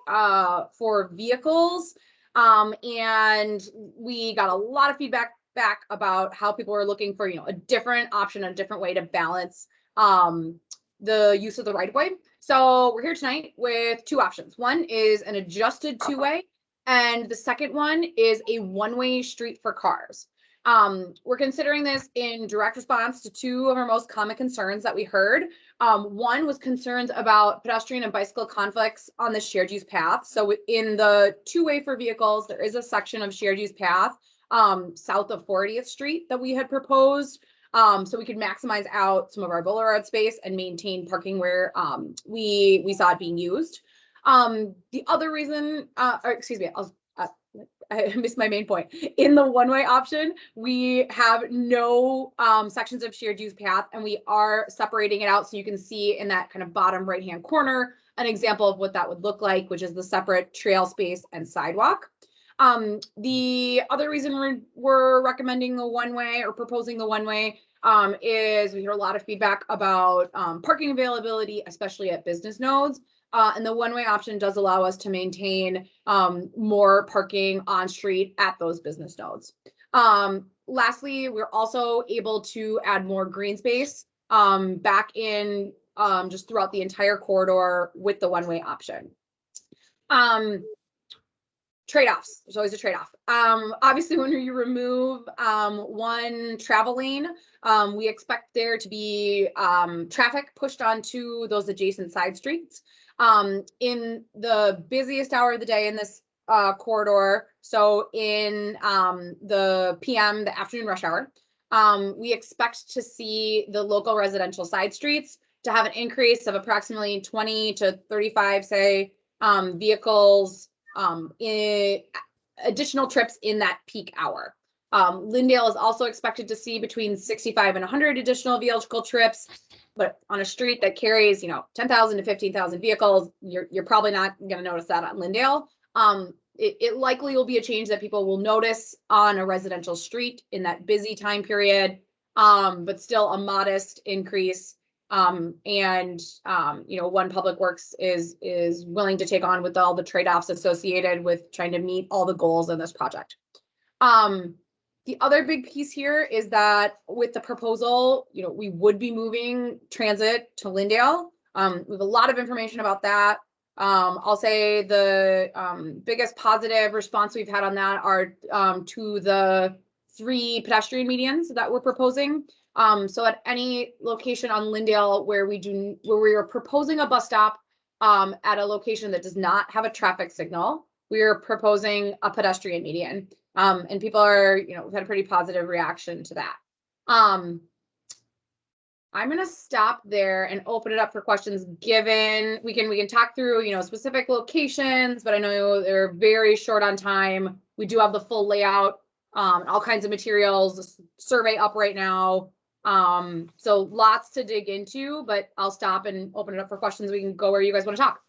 T: for vehicles. And we got a lot of feedback back about how people are looking for, a different option, a different way to balance the use of the right of way. So we're here tonight with 2 options. One is an adjusted two-way, and the second one is a one-way street for cars. We're considering this in direct response to 2 of our most common concerns that we heard. One was concerns about pedestrian and bicycle conflicts on the shared use path. So in the two-way for vehicles, there is a section of shared use path south of 40th Street that we had proposed. So we could maximize out some of our boulevard space and maintain parking where we saw it being used. The other reason, or excuse me, I missed my main point. In the one-way option, we have no sections of shared use path, and we are separating it out so you can see in that kind of bottom right-hand corner an example of what that would look like, which is the separate trail space and sidewalk. The other reason we're recommending the one-way or proposing the one-way is we hear a lot of feedback about parking availability, especially at business nodes. And the one-way option does allow us to maintain more parking on street at those business nodes. Lastly, we're also able to add more green space back in just throughout the entire corridor with the one-way option. Trade-offs. There's always a trade-off. Obviously, when you remove one travel lane, we expect there to be traffic pushed onto those adjacent side streets. In the busiest hour of the day in this corridor, so in the PM, the afternoon rush hour, we expect to see the local residential side streets to have an increase of approximately 20 to 35, say, vehicles in additional trips in that peak hour. Lyndale is also expected to see between 65 and 100 additional vehicle trips, but on a street that carries, 10,000 to 15,000 vehicles, you're probably not going to notice that on Lyndale. It likely will be a change that people will notice on a residential street in that busy time period, but still a modest increase. One Public Works is willing to take on with all the trade-offs associated with trying to meet all the goals in this project. The other big piece here is that with the proposal, we would be moving transit to Lyndale. We have a lot of information about that. I'll say the biggest positive response we've had on that are to the 3 pedestrian medians that we're proposing. So at any location on Lyndale where we are proposing a bus stop at a location that does not have a traffic signal, we are proposing a pedestrian median. And people are, we've had a pretty positive reaction to that. I'm going to stop there and open it up for questions. Given we can talk through, specific locations, but I know they're very short on time. We do have the full layout, all kinds of materials, survey up right now. So lots to dig into, but I'll stop and open it up for questions. We can go where you guys want to talk.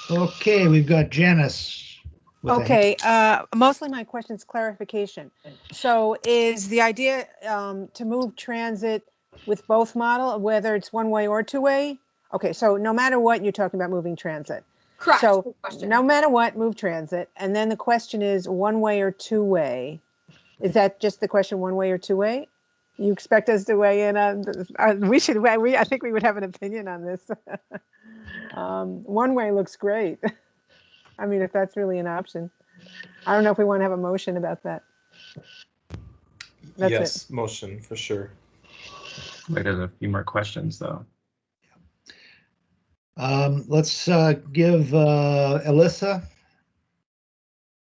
B: Okay, we've got Janice. with a hand.
P: Okay, mostly my question's clarification. So is the idea to move transit with both model, whether it's one way or two way? Okay, so no matter what, you're talking about moving transit.
T: Correct.
P: So no matter what, move transit. And then the question is one way or two way. Is that just the question, one way or two way? You expect us to weigh in on, I think we would have an opinion on this. One way looks great. I mean, if that's really an option. I don't know if we want to have a motion about that. That's
D: yes,
P: it.
D: Motion for sure.
M: Wait, there's a few more questions though.
B: Let's give Alyssa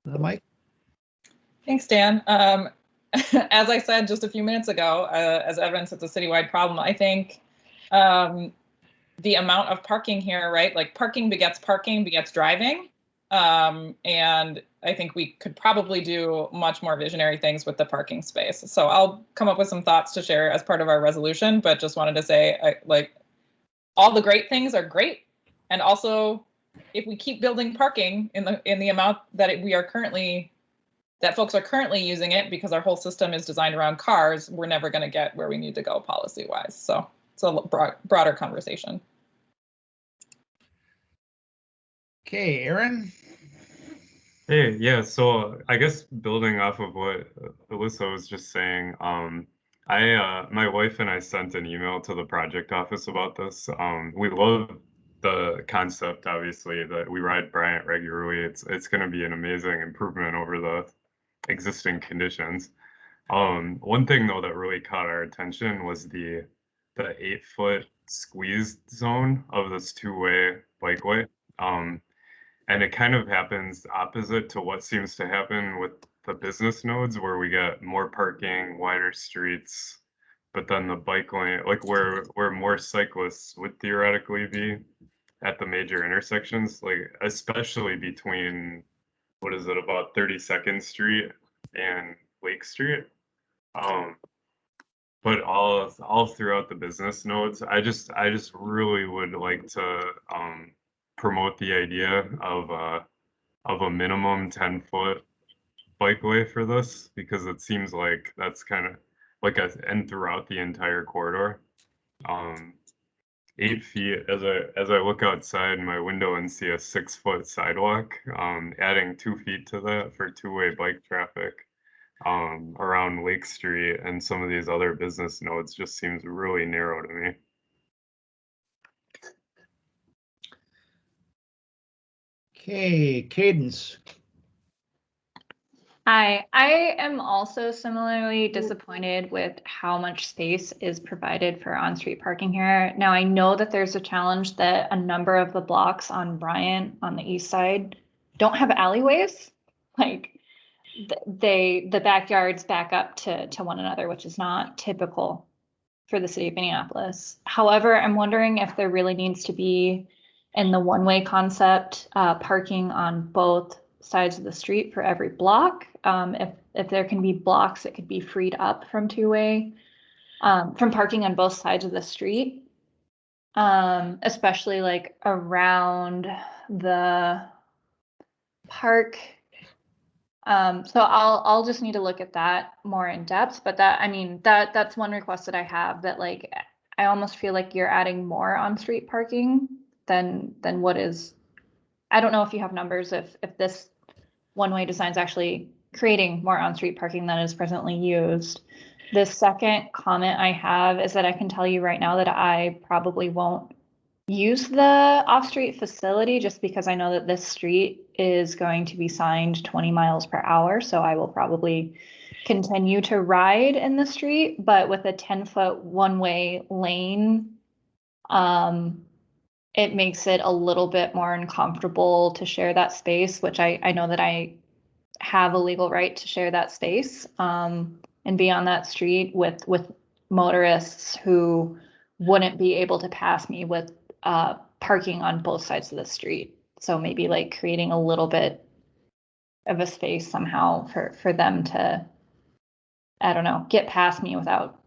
B: the mic.
R: Thanks, Dan. As I said just a few minutes ago, as evidence it's a citywide problem, I think the amount of parking here, right? Like parking begets driving. And I think we could probably do much more visionary things with the parking space. So I'll come up with some thoughts to share as part of our resolution, but just wanted to say, like, all the great things are great. And also, if we keep building parking in the amount that that folks are currently using it, because our whole system is designed around cars, we're never going to get where we need to go policy-wise. So it's a broader conversation.
B: Okay, Aaron.
Q: Hey, yeah, so I guess building off of what Alyssa was just saying, my wife and I sent an email to the project office about this. We love the concept, obviously, that we ride Bryant regularly. It's going to be an amazing improvement over the existing conditions. One thing though that really caught our attention was the 8-foot squeezed zone of this two-way bikeway. And it kind of happens opposite to what seems to happen with the business nodes, where we get more parking, wider streets, but then the bike lane, like where more cyclists would theoretically be at the major intersections, like especially between, what is it, about 32nd Street and Lake Street. But all throughout the business nodes, I just really would like to promote the idea of a minimum 10-foot bikeway for this, because it seems like that's kind of like and throughout the entire corridor. 8 feet, as I look outside my window and see a 6-foot sidewalk, adding 2 feet to that for two-way bike traffic around Lake Street and some of these other business nodes just seems really narrow to me.
B: Okay, Cadence.
F: I am also similarly disappointed with how much space is provided for on-street parking here. Now, I know that there's a challenge that a number of the blocks on Bryant on the east side don't have alleyways. Like the backyards back up to one another, which is not typical for the city of Minneapolis. However, I'm wondering if there really needs to be, in the one-way concept, parking on both sides of the street for every block. If there can be blocks that could be freed up from two-way, from parking on both sides of the street, especially like around the park. So I'll just need to look at that more in depth, but that's one request that I have, that like I almost feel like you're adding more on-street parking than what is. I don't know if you have numbers if this one-way design is actually creating more on-street parking than is presently used. The second comment I have is that I can tell you right now that I probably won't use the off-street facility, just because I know that this street is going to be signed 20 miles per hour. So I will probably continue to ride in the street, but with a 10-foot one-way lane, it makes it a little bit more uncomfortable to share that space, which I know that I have a legal right to share that space and be on that street with motorists who wouldn't be able to pass me with parking on both sides of the street. So maybe like creating a little bit of a space somehow for them to I don't know, get past me without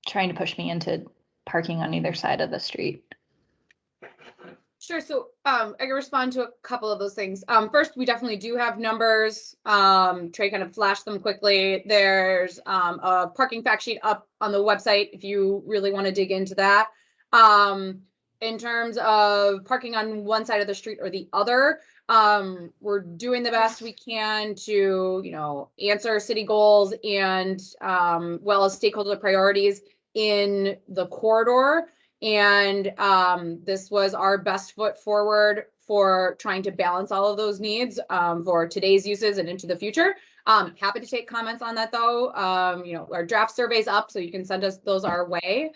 F: trying to push me into parking on either side of the street.
T: Sure. So I can respond to a couple of those things. First, we definitely do have numbers. Trey kind of flashed them quickly. There's a parking fact sheet up on the website if you really want to dig into that. In terms of parking on one side of the street or the other, we're doing the best we can to, you know, answer city goals and well as stakeholder priorities in the corridor. And this was our best foot forward for trying to balance all of those needs for today's uses and into the future. Happy to take comments on that though. You know, our draft survey's up, so you can send us those our way.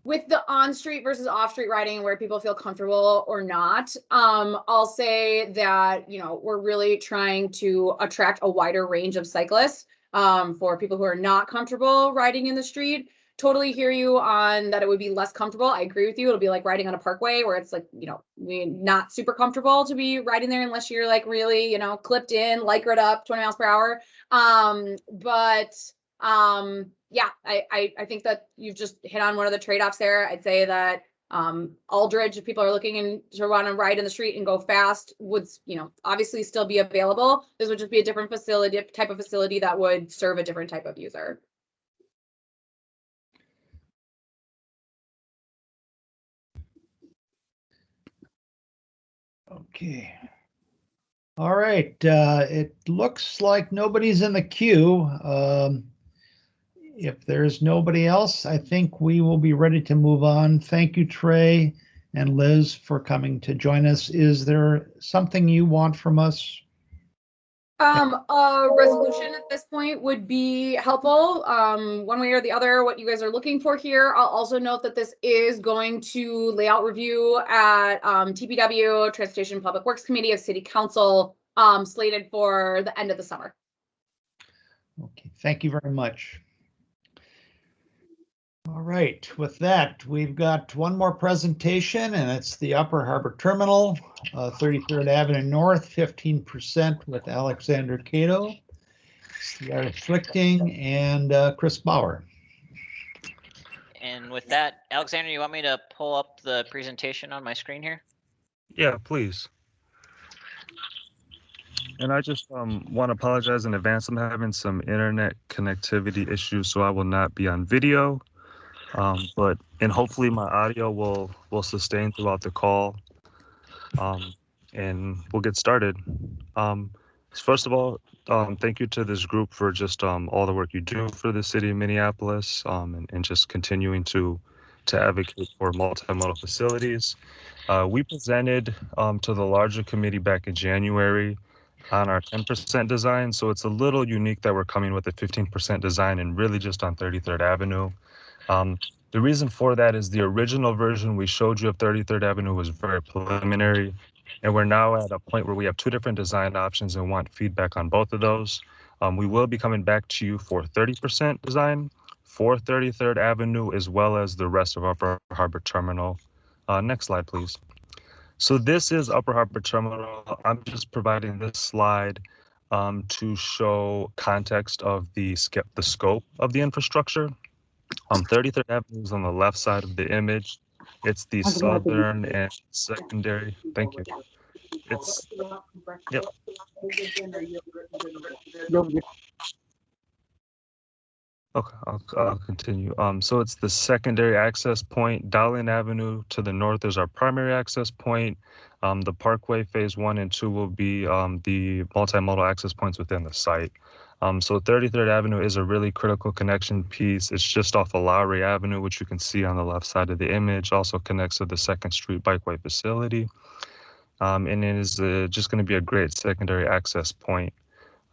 T: With the on-street versus off-street riding, where people feel comfortable or not, I'll say that, you know, we're really trying to attract a wider range of cyclists for people who are not comfortable riding in the street. Totally hear you on that it would be less comfortable. I agree with you. It'll be like riding on a parkway where it's like, you know, not super comfortable to be riding there unless you're like really, you know, clipped in, lycra'd up 20 miles per hour. Yeah, I think that you've just hit on one of the trade-offs there. I'd say that Aldridge, if people are looking to want to ride in the street and go fast, would, you know, obviously still be available. This would just be a different facility, type of facility that would serve a different type of user.
B: Okay. All right. It looks like nobody's in the queue. If there's nobody else, I think we will be ready to move on. Thank you, Trey and Liz, for coming to join us. Is there something you want from us?
T: A resolution at this point would be helpful, one way or the other, what you guys are looking for here. I'll also note that this is going to layout review at TPW, Transportation Public Works Committee of City Council, slated for the end of the summer.
B: Okay, thank you very much. All right, with that, we've got one more presentation, and it's the Upper Harbor Terminal, 33rd Avenue North, 15% with Alexander Cato, Cedar Flichting, and Chris Bauer.
U: And with that, Alexander, you want me to pull up the presentation on my screen here?
V: Yeah, please. And I just want to apologize in advance. I'm having some internet connectivity issues, so I will not be on video. But hopefully my audio will sustain throughout the call, and we'll get started. First of all, thank you to this group for just all the work you do for the city of Minneapolis, and just continuing to advocate for multimodal facilities. We presented to the larger committee back in January on our 10% design, so it's a little unique that we're coming with a 15% design and really just on 33rd Avenue. The reason for that is the original version we showed you of 33rd Avenue was very preliminary, and we're now at a point where we have two different design options and want feedback on both of those. We will be coming back to you for 30% design for 33rd Avenue, as well as the rest of Upper Harbor Terminal. Next slide, please. So this is Upper Harbor Terminal. I'm just providing this slide to show context of the scope of the infrastructure. 33rd Avenue is on the left side of the image. It's the southern and secondary. Thank you. It's, yep. Okay, I'll continue. So it's the secondary access point. Dowling Avenue to the north is our primary access point. The Parkway Phase 1 and 2 will be the multimodal access points within the site. So 33rd Avenue is a really critical connection piece. It's just off of Lowry Avenue, which you can see on the left side of the image. Also connects to the 2nd Street Bikeway facility. And it is just going to be a great secondary access point.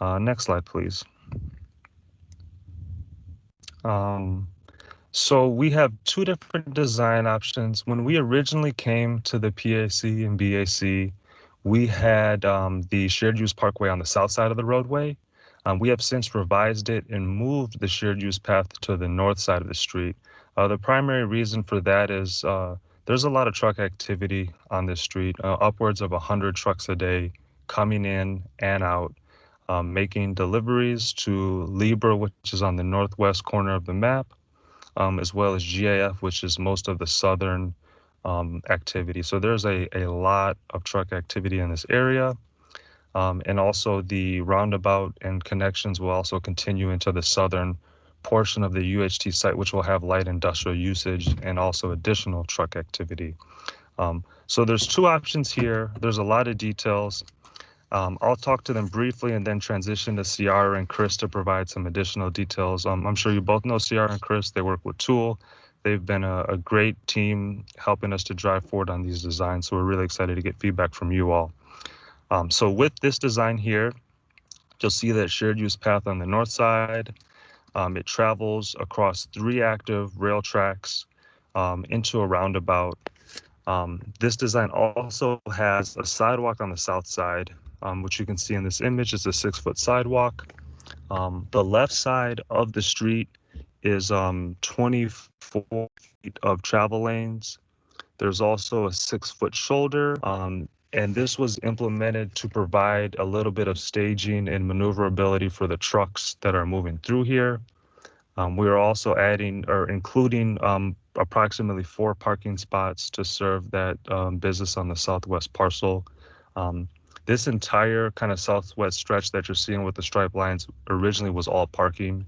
V: Next slide, please. So we have two different design options. When we originally came to the PAC and BAC, we had the shared use parkway on the south side of the roadway. We have since revised it and moved the shared use path to the north side of the street. The primary reason for that is there's a lot of truck activity on this street, upwards of 100 trucks a day coming in and out. making deliveries to Libra, which is on the northwest corner of the map, as well as GAF, which is most of the southern activity. So there's a lot of truck activity in this area. And also the roundabout and connections will also continue into the southern portion of the UHT site, which will have light industrial usage and also additional truck activity. So there's two options here. There's a lot of details. I'll talk to them briefly and then transition to Ciara and Chris to provide some additional details. I'm sure you both know Ciara and Chris. They work with Tool. They've been a great team helping us to drive forward on these designs. So we're really excited to get feedback from you all. So with this design here, you'll see that shared use path on the north side. It travels across 3 active rail tracks into a roundabout. This design also has a sidewalk on the south side, which you can see in this image is a 6-foot sidewalk. The left side of the street is 24 feet of travel lanes. There's also a 6-foot shoulder, and this was implemented to provide a little bit of staging and maneuverability for the trucks that are moving through here. We are also adding or including approximately 4 parking spots to serve that business on the southwest parcel. This entire kind of southwest stretch that you're seeing with the stripe lines originally was all parking.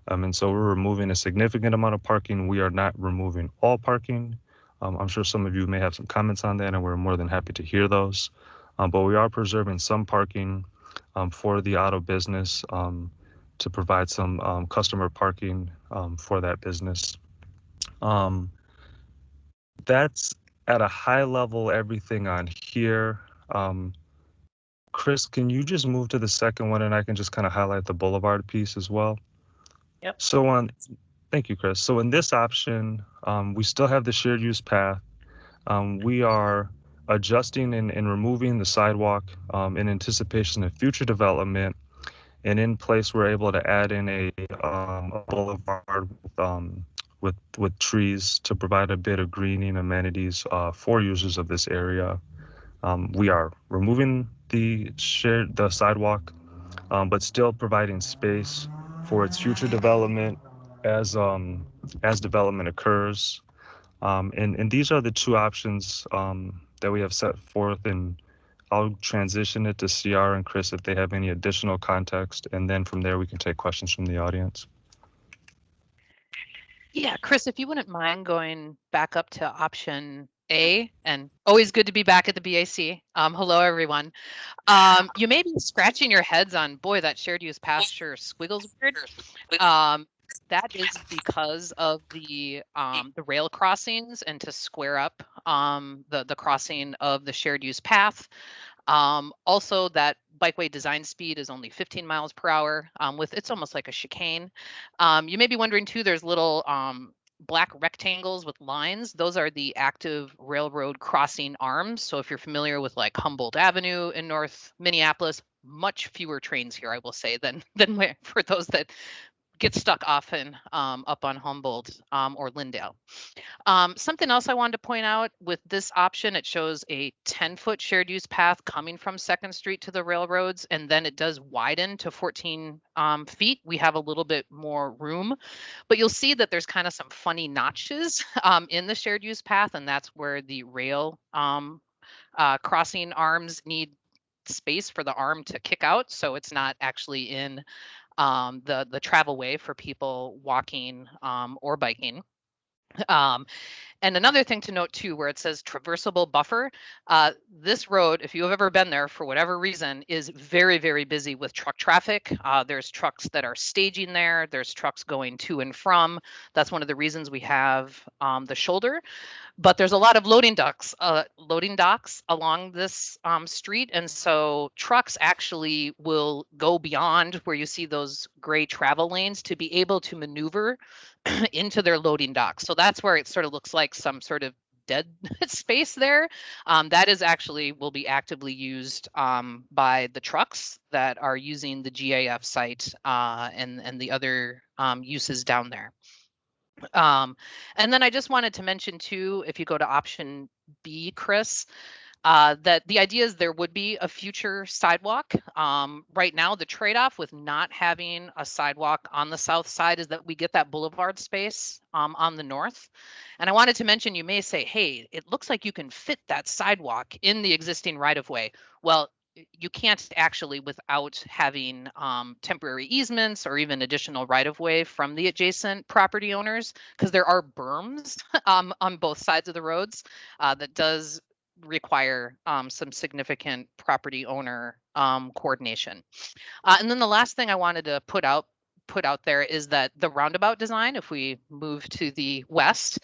V: And so we're removing a significant amount of parking. We are not removing all parking. I'm sure some of you may have some comments on that, and we're more than happy to hear those. But we are preserving some parking for the auto business to provide some customer parking for that business. That's at a high level everything on here. Chris, can you just move to the second one and I can just kind of highlight the boulevard piece as well?
U: Yep.
V: So thank you, Chris. So in this option, we still have the shared use path. We are adjusting and removing the sidewalk in anticipation of future development. And in place, we're able to add in a boulevard with trees to provide a bit of greening amenities for users of this area. We are removing the sidewalk, but still providing space for its future development as development occurs. And these are the two options that we have set forth, and I'll transition it to Ciara and Chris if they have any additional context, and then from there we can take questions from the audience.
A: Yeah, Chris, if you wouldn't mind going back up to option A, and always good to be back at the BAC. Hello, everyone. You may be scratching your heads on, boy, that shared use path sure squiggles weird. That is because of the rail crossings and to square up the crossing of the shared use path. Also, that bikeway design speed is only 15 miles per hour with it's almost like a chicane. You may be wondering too, there's little black rectangles with lines. Those are the active railroad crossing arms. So if you're familiar with like Humboldt Avenue in North Minneapolis, much fewer trains here, I will say, than for those that get stuck often up on Humboldt or Lindale. Something else I wanted to point out with this option, it shows a 10-foot shared use path coming from 2nd Street to the railroads, and then it does widen to 14 feet. We have a little bit more room, but you'll see that there's kind of some funny notches in the shared use path, and that's where the rail crossing arms need space for the arm to kick out, so it's not actually in the travel way for people walking or biking. And another thing to note too, where it says traversable buffer, this road, if you have ever been there for whatever reason, is very, very busy with truck traffic. There's trucks that are staging there. There's trucks going to and from. That's one of the reasons we have the shoulder. But there's a lot of loading docks along this street. And so trucks actually will go beyond where you see those gray travel lanes to be able to maneuver into their loading docks. So that's where it sort of looks like some sort of dead space there. That is actually will be actively used by the trucks that are using the GAF site and the other uses down there. And then I just wanted to mention too, if you go to option B, Chris, That the idea is there would be a future sidewalk. Right now, the trade-off with not having a sidewalk on the south side is that we get that boulevard space on the north. And I wanted to mention, you may say, hey, it looks like you can fit that sidewalk in the existing right-of-way. Well, you can't actually without having temporary easements or even additional right-of-way from the adjacent property owners, because there are berms on both sides of the roads that does require some significant property owner coordination. And then the last thing I wanted to put out there is that the roundabout design, if we move to the west,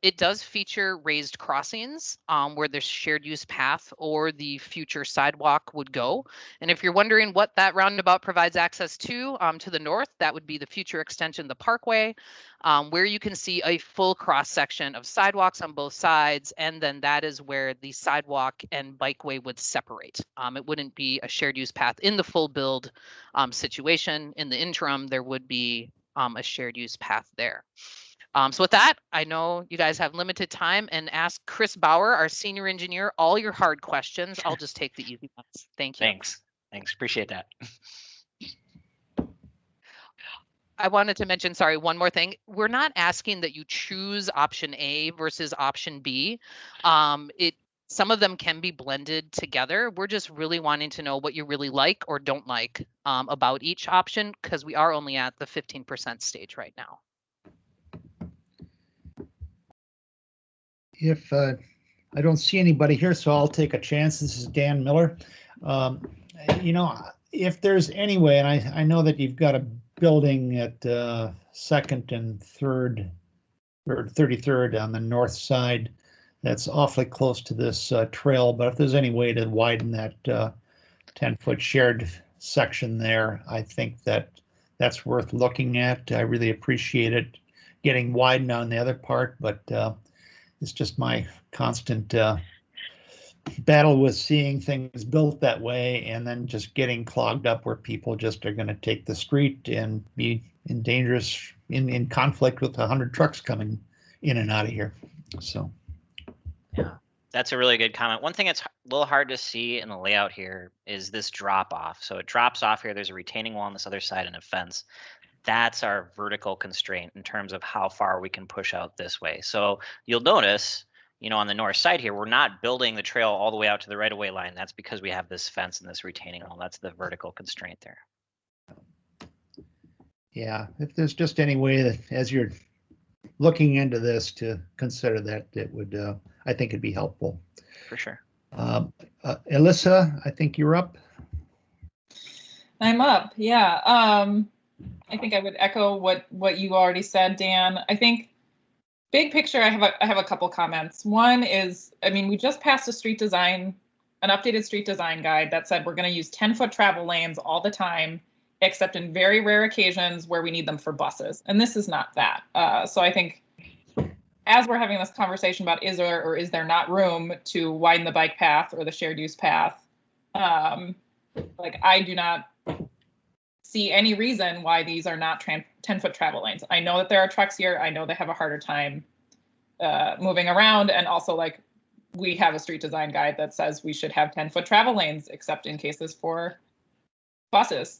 A: it does feature raised crossings where the shared use path or the future sidewalk would go. And if you're wondering what that roundabout provides access to the north, that would be the future extension of the Parkway, where you can see a full cross section of sidewalks on both sides. And then that is where the sidewalk and bikeway would separate. It wouldn't be a shared use path in the full build situation. In the interim, there would be a shared use path there. So with that, I know you guys have limited time, and ask Chris Bauer, our senior engineer, all your hard questions. I'll just take the easy ones. Thank you.
U: Thanks. Appreciate that.
A: I wanted to mention, sorry, one more thing. We're not asking that you choose option A versus option B. Some of them can be blended together. We're just really wanting to know what you really like or don't like about each option, because we are only at the 15% stage right now.
B: If I don't see anybody here, so I'll take a chance. This is Dan Miller. You know, if there's any way, and I know that you've got a building at 2nd and 3rd or 33rd on the north side that's awfully close to this trail, but if there's any way to widen that 10-foot shared section there, I think that's worth looking at. I really appreciate it getting widened on the other part, but it's just my constant battle with seeing things built that way and then just getting clogged up where people just are going to take the street and be in conflict with 100 trucks coming in and out of here. So,
U: yeah, that's a really good comment. One thing that's a little hard to see in the layout here is this drop off. So it drops off here. There's a retaining wall on this other side and a fence. That's our vertical constraint in terms of how far we can push out this way. So you'll notice, you know, on the north side here, we're not building the trail all the way out to the right-of-way line. That's because we have this fence and this retaining wall. That's the vertical constraint there.
B: Yeah, if there's just any way that as you're looking into this to consider that, it would, I think it'd be helpful.
U: For sure.
B: Alyssa, I think you're up.
R: I'm up, yeah. I think I would echo what you already said, Dan. I think big picture, I have a couple comments. One is, I mean, we just passed an updated street design guide that said we're going to use 10-foot travel lanes all the time, except in very rare occasions where we need them for buses. And this is not that. So I think as we're having this conversation about is there or is there not room to widen the bike path or the shared use path, like I do not see any reason why these are not 10-foot travel lanes. I know that there are trucks here. I know they have a harder time moving around. And also, like, we have a street design guide that says we should have 10-foot travel lanes, except in cases for buses.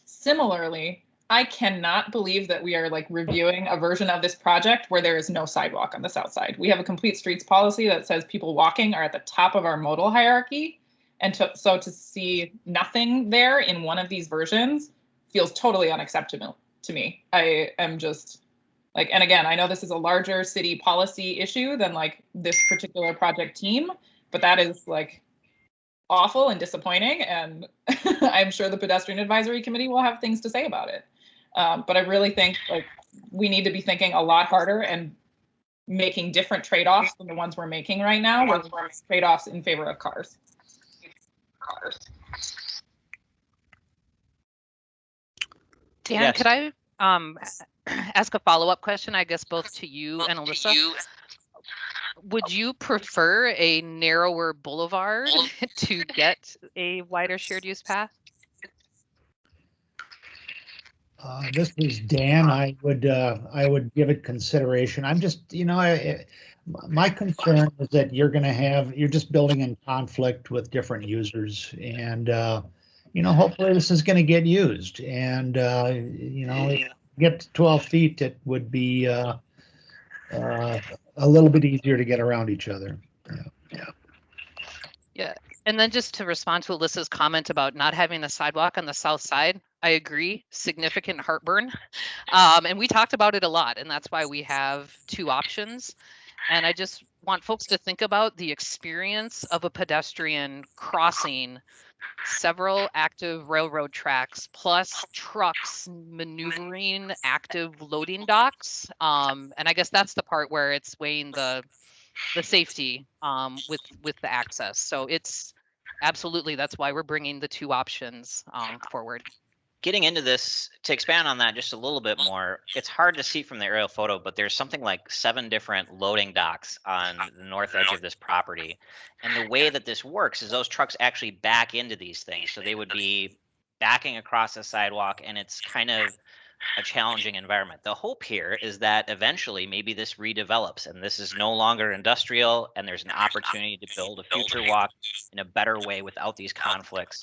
R: Similarly, I cannot believe that we are like reviewing a version of this project where there is no sidewalk on the south side. We have a complete streets policy that says people walking are at the top of our modal hierarchy. And so to see nothing there in one of these versions feels totally unacceptable to me. I am just like, and again, I know this is a larger city policy issue than like this particular project team, but that is like awful and disappointing. And I'm sure the Pedestrian Advisory Committee will have things to say about it. But I really think like we need to be thinking a lot harder and making different trade-offs than the ones we're making right now, where we're trade-offs in favor of cars.
A: Dan,
U: Yes.
A: could I ask a follow-up question, I guess, both to you and Alyssa? Would you prefer a narrower boulevard to get a wider shared use path?
B: This is Dan. I would give it consideration. I'm just, my concern is that you're just building in conflict with different users, and hopefully this is going to get used. And if you get to 12 feet, it would be a little bit easier to get around each other.
A: Yeah. And then just to respond to Alyssa's comment about not having a sidewalk on the south side, I agree, significant heartburn. And we talked about it a lot, and that's why we have two options. And I just want folks to think about the experience of a pedestrian crossing several active railroad tracks plus trucks maneuvering active loading docks. And I guess that's the part where it's weighing the safety with the access. So it's absolutely, that's why we're bringing the two options forward.
U: Getting into this, to expand on that just a little bit more, it's hard to see from the aerial photo, but there's something like 7 different loading docks on the north edge of this property. And the way that this works is those trucks actually back into these things. So they would be backing across the sidewalk, and it's kind of a challenging environment. The hope here is that eventually maybe this redevelops and this is no longer industrial, and there's an opportunity to build a future walk in a better way without these conflicts.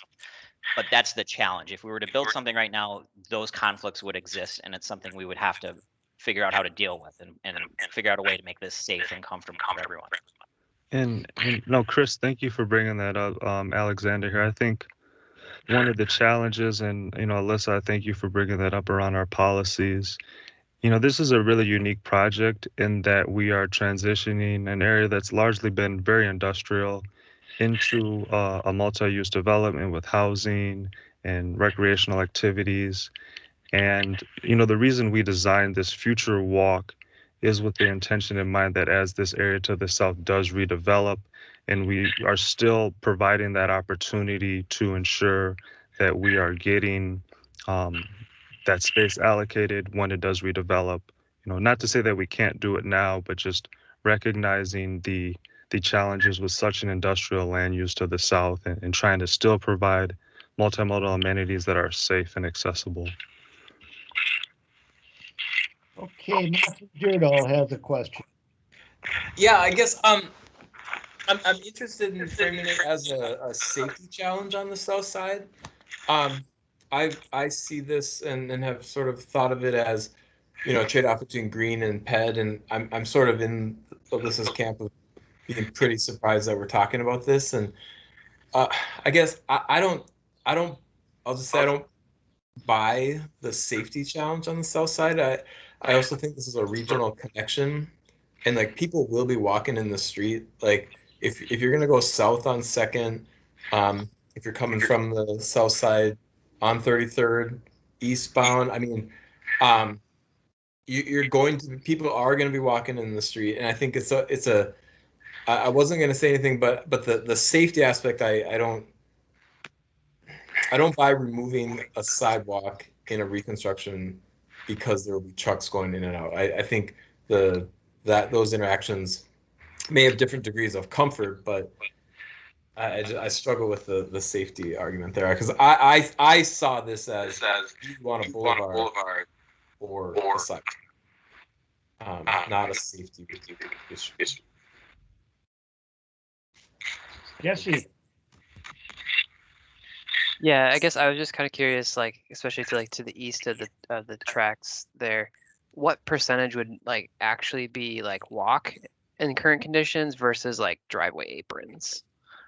U: But that's the challenge. If we were to build something right now, those conflicts would exist, and it's something we would have to figure out how to deal with and figure out a way to make this safe and comfortable for everyone.
V: And no, Chris, thank you for bringing that up. Alexander here. I think one of the challenges, and Alyssa, I thank you for bringing that up around our policies. This is a really unique project in that we are transitioning an area that's largely been very industrial into a multi-use development with housing and recreational activities. And, the reason we designed this future walk is with the intention in mind that as this area to the south does redevelop, and we are still providing that opportunity to ensure that we are getting that space allocated when it does redevelop. Not to say that we can't do it now, but just recognizing the challenges with such an industrial land use to the south, and trying to still provide multimodal amenities that are safe and accessible.
B: Okay, Matthew Durdall has a question.
D: Yeah, I guess I'm interested in framing it as a safety challenge on the south side. I see this and have sort of thought of it as, a trade-off between green and ped, and I'm sort of in Alyssa's camp of being pretty surprised that we're talking about this. And I guess I'll just say I don't buy the safety challenge on the south side. I also think this is a regional connection, and like people will be walking in the street. Like if you're gonna go south on 2nd, if you're coming from the south side on 33rd eastbound, I mean, people are going to be walking in the street, and I think I wasn't going to say anything, but the safety aspect, I don't buy removing a sidewalk in a reconstruction because there will be trucks going in and out. I think those interactions may have different degrees of comfort, but I struggle with the safety argument there, because I saw this as you want a boulevard or a sidewalk, not a safety issue.
B: Jesse.
E: Yeah, I guess I was just kind of curious, like especially to the east of the tracks there, what percentage would like actually be like walk in current conditions versus like driveway aprons?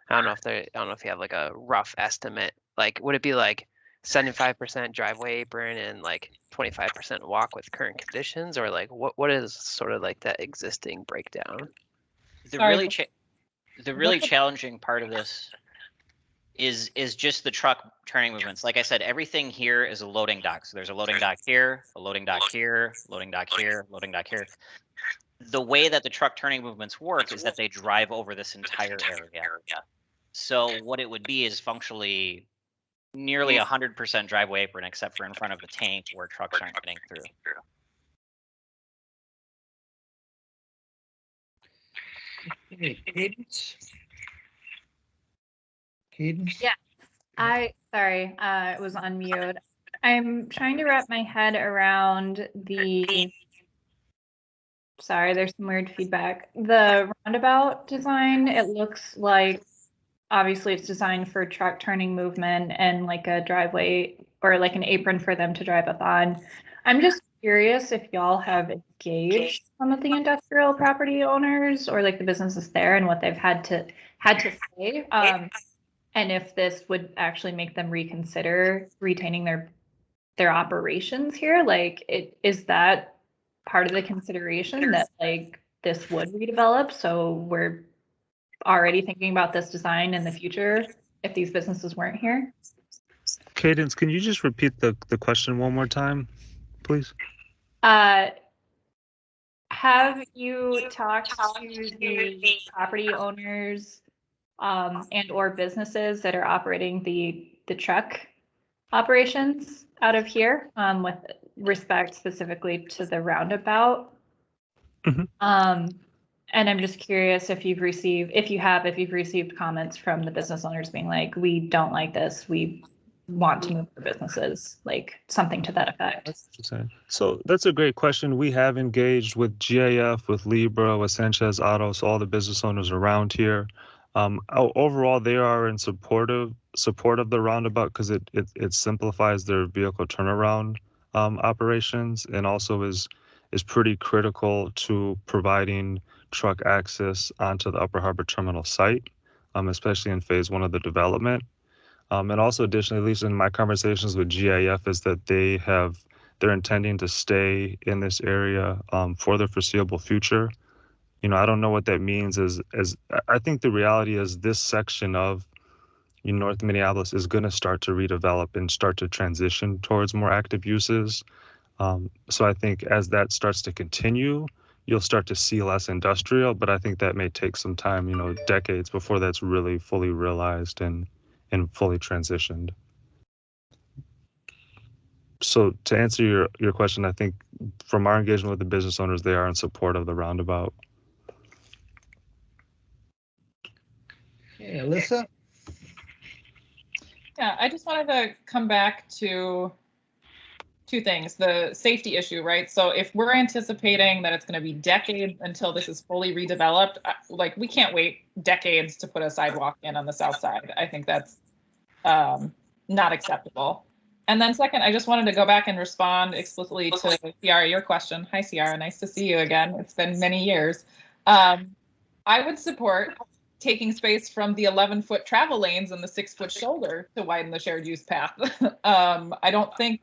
E: I don't know if you have like a rough estimate. Like, would it be like 75% driveway apron and like 25% walk with current conditions, or like what is sort of like that existing breakdown?
U: The really challenging part of this is just the truck turning movements. Like I said, everything here is a loading dock. So there's a loading dock here, a loading dock here, loading dock here, loading dock here. The way that the truck turning movements work is that they drive over this entire area. So what it would be is functionally nearly 100% driveway apron, except for in front of the tank where trucks aren't getting through.
B: Okay, Cadence. Cadence?
F: Yeah, sorry, it was on mute. I'm trying to wrap my head around sorry, there's some weird feedback. The roundabout design, it looks like obviously it's designed for truck turning movement and like a driveway or like an apron for them to drive up on. I'm just curious if y'all have engaged some of the industrial property owners or like the businesses there and what they've had to say. And if this would actually make them reconsider retaining their operations here. Like, is that part of the consideration that like this would redevelop? So we're already thinking about this design in the future if these businesses weren't here?
V: Cadence, can you just repeat the question one more time, please?
F: Have you talked to the property owners and or businesses that are operating the truck operations out of here with respect specifically to the roundabout? And I'm just curious if you've received comments from the business owners being like, we don't like this, we want to move the businesses, like something to that effect.
V: So that's a great question. We have engaged with GAF, with Libra, with Sanchez Autos, all the business owners around here. Overall, they are in support of the roundabout because it simplifies their vehicle turnaround operations, and also is pretty critical to providing truck access onto the Upper Harbor Terminal site, especially in phase 1 of the development. And also additionally, at least in my conversations with GAF, is that they're intending to stay in this area for the foreseeable future. You know, I don't know what that means as I think the reality is this section of North Minneapolis is going to start to redevelop and start to transition towards more active uses. So I think as that starts to continue, you'll start to see less industrial, but I think that may take some time, decades before that's really fully realized and fully transitioned. So to answer your question, I think from our engagement with the business owners, they are in support of the roundabout.
B: Okay, Alyssa?
R: Yeah, I just wanted to come back to two things. The safety issue, right? So if we're anticipating that it's going to be decades until this is fully redeveloped, like we can't wait decades to put a sidewalk in on the south side. I think that's not acceptable. And then second, I just wanted to go back and respond explicitly to Ciara, your question. Hi, Ciara, nice to see you again. It's been many years. I would support taking space from the 11-foot travel lanes and the 6-foot shoulder to widen the shared use path. I don't think,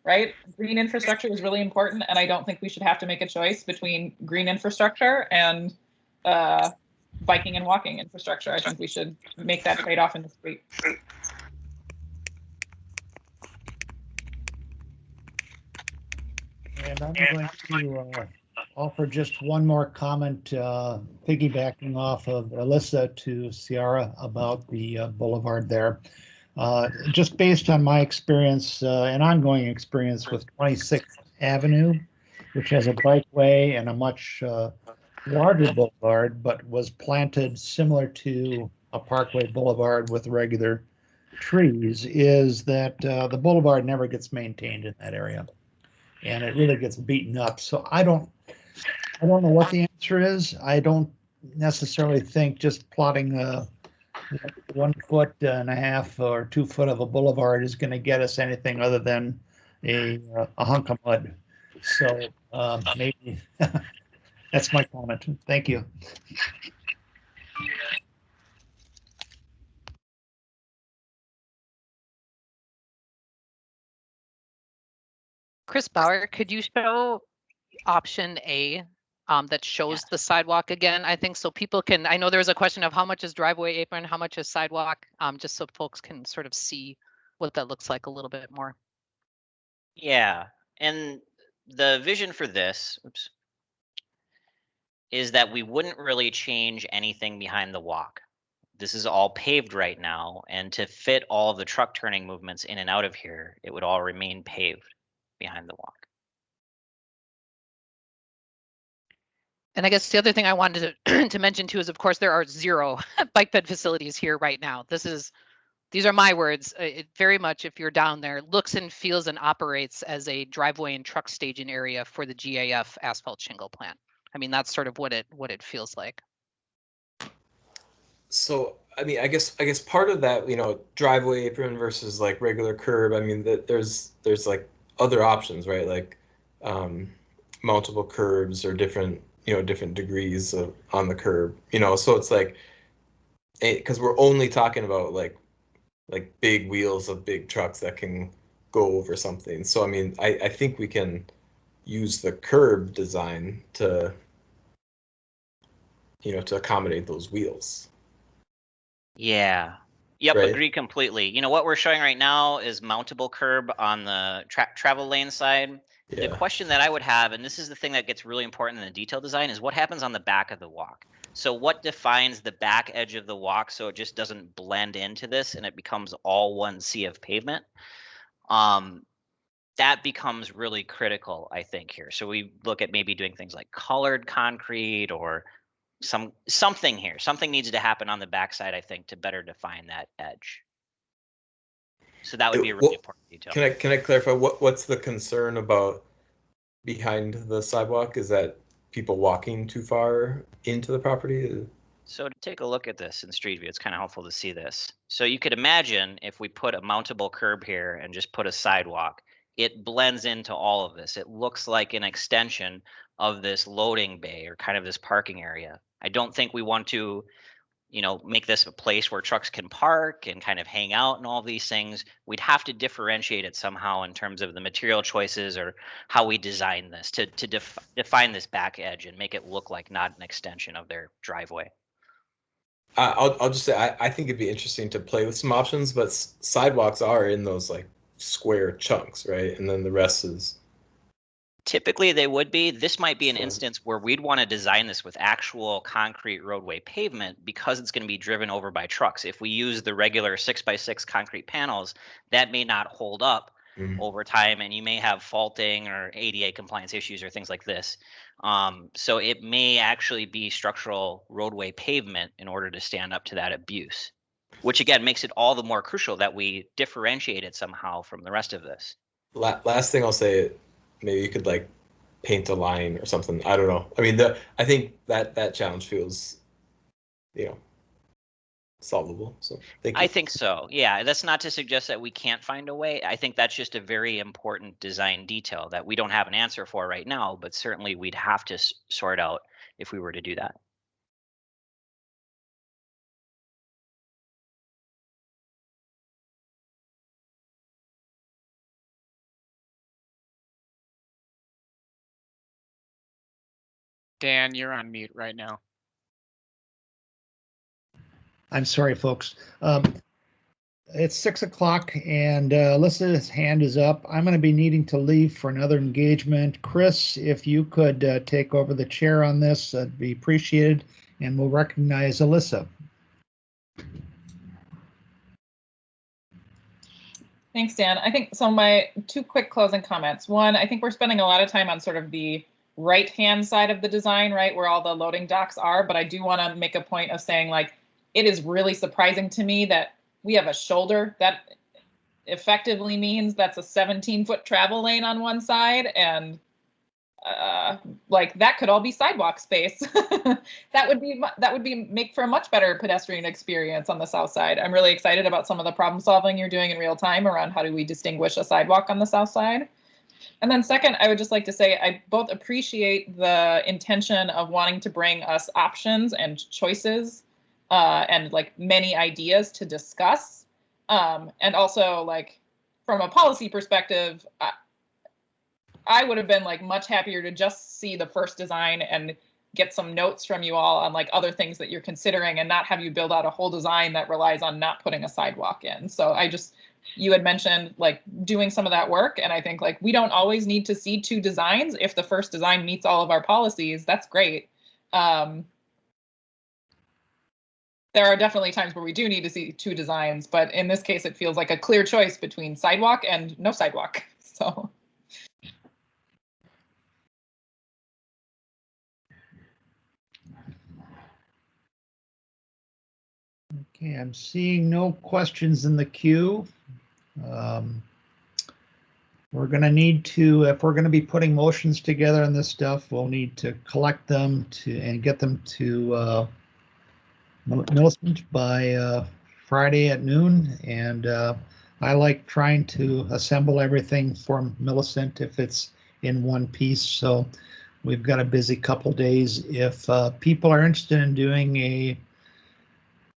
R: right, green infrastructure is really important, and I don't think we should have to make a choice between green infrastructure and biking and walking infrastructure. I think we should make that trade-off in the street.
B: And I'm going to offer just one more comment, piggybacking off of Alyssa to Ciara about the boulevard there. Just based on my experience, an ongoing experience with 26th Avenue, which has a bikeway and a much larger boulevard, but was planted similar to a parkway boulevard with regular trees, is that the boulevard never gets maintained in that area. And it really gets beaten up. So I don't know what the answer is. I don't necessarily think just plotting 1.5 foot or 2 foot of a boulevard is going to get us anything other than a hunk of mud. So maybe that's my comment. Thank you.
A: Chris Bauer, could you show option A that shows the sidewalk again? I think so people can, I know there was a question of how much is driveway apron, how much is sidewalk, just so folks can sort of see what that looks like a little bit more.
U: Yeah, and the vision for this, is that we wouldn't really change anything behind the walk. This is all paved right now, and to fit all of the truck turning movements in and out of here, it would all remain paved behind the walk.
A: And I guess the other thing I wanted to mention too is, of course, there are 0 bike bed facilities here right now. This is these are my words, it very much, if you're down there, looks and feels and operates as a driveway and truck staging area for the GAF asphalt shingle plant. I mean, that's sort of what it feels like.
D: So, I mean, I guess part of that, you know, driveway apron versus like regular curb. I mean, that there's like other options, right? Like mountable curbs or different degrees on the curb. You know, so it's like, because we're only talking about like big wheels of big trucks that can go over something. So I mean, I think we can use the curb design to accommodate those wheels.
U: Yeah. Yep,
D: Right.
U: agree completely. You know, what we're showing right now is mountable curb on the travel lane side. The question that I would have, and this is the thing that gets really important in the detail design, is what happens on the back of the walk. So what defines the back edge of the walk so it just doesn't blend into this and it becomes all one sea of pavement? That becomes really critical, I think, here. So we look at maybe doing things like colored concrete or something here. Something needs to happen on the backside, I think, to better define that edge. So that would be a really important detail.
D: Can I clarify what's the concern about behind the sidewalk? Is that people walking too far into the property?
U: So to take a look at this in Street View, it's kind of helpful to see this. So you could imagine if we put a mountable curb here and just put a sidewalk, it blends into all of this. It looks like an extension of this loading bay or kind of this parking area. I don't think we want to, make this a place where trucks can park and kind of hang out and all these things. We'd have to differentiate it somehow in terms of the material choices or how we design this to define this back edge and make it look like not an extension of their driveway.
D: I'll just say I think it'd be interesting to play with some options, but sidewalks are in those like square chunks, right? And then the rest is.
U: Typically they would be. This might be an instance where we'd want to design this with actual concrete roadway pavement because it's going to be driven over by trucks. If we use the regular 6x6 concrete panels, that may not hold up over time, and you may have faulting or ADA compliance issues or things like this. So it may actually be structural roadway pavement in order to stand up to that abuse, which again makes it all the more crucial that we differentiate it somehow from the rest of this.
D: Last thing I'll say, maybe you could like paint a line or something. I don't know. I mean, I think that challenge feels, solvable. So thank you.
U: I think so. Yeah, that's not to suggest that we can't find a way. I think that's just a very important design detail that we don't have an answer for right now, but certainly we'd have to sort out if we were to do that.
G: Dan, you're on mute right now.
B: I'm sorry, folks. It's 6 o'clock and Alyssa's hand is up. I'm going to be needing to leave for another engagement. Chris, if you could take over the chair on this, that'd be appreciated. And we'll recognize Alyssa.
R: Thanks, Dan. I think so. My two quick closing comments. One, I think we're spending a lot of time on sort of the right-hand side of the design, right, where all the loading docks are. But I do want to make a point of saying, like, it is really surprising to me that we have a shoulder that effectively means that's a 17-foot travel lane on one side, and like that could all be sidewalk space. that would make for a much better pedestrian experience on the south side. I'm really excited about some of the problem solving you're doing in real time around how do we distinguish a sidewalk on the south side. And then second, I would just like to say I both appreciate the intention of wanting to bring us options and choices and like many ideas to discuss. And also, like, from a policy perspective, I would have been like much happier to just see the first design and get some notes from you all on like other things that you're considering and not have you build out a whole design that relies on not putting a sidewalk in. So you had mentioned like doing some of that work, and I think like we don't always need to see two designs. If the first design meets all of our policies, that's great. There are definitely times where we do need to see two designs, but in this case, it feels like a clear choice between sidewalk and no sidewalk. So.
B: Okay, I'm seeing no questions in the queue. We're going to need to, if we're going to be putting motions together on this stuff, we'll need to collect them and get them to Millicent by Friday at noon. And I like trying to assemble everything for Millicent if it's in one piece. So we've got a busy couple days. If people are interested in doing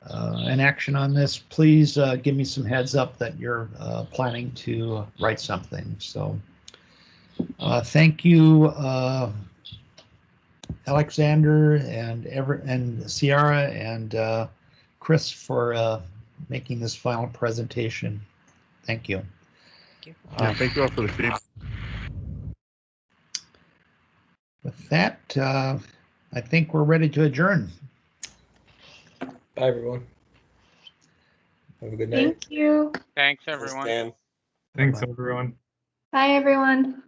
B: an action on this, please give me some heads up that you're planning to write something. So thank you, Alexander and Ciara and Chris for making this final presentation. Thank you.
V: Yeah, thank you all for the feedback.
B: With that, I think we're ready to adjourn.
D: Bye, everyone. Have a good night.
F: Thank you.
G: Thanks, everyone.
Q: Thanks, everyone.
F: Bye, everyone.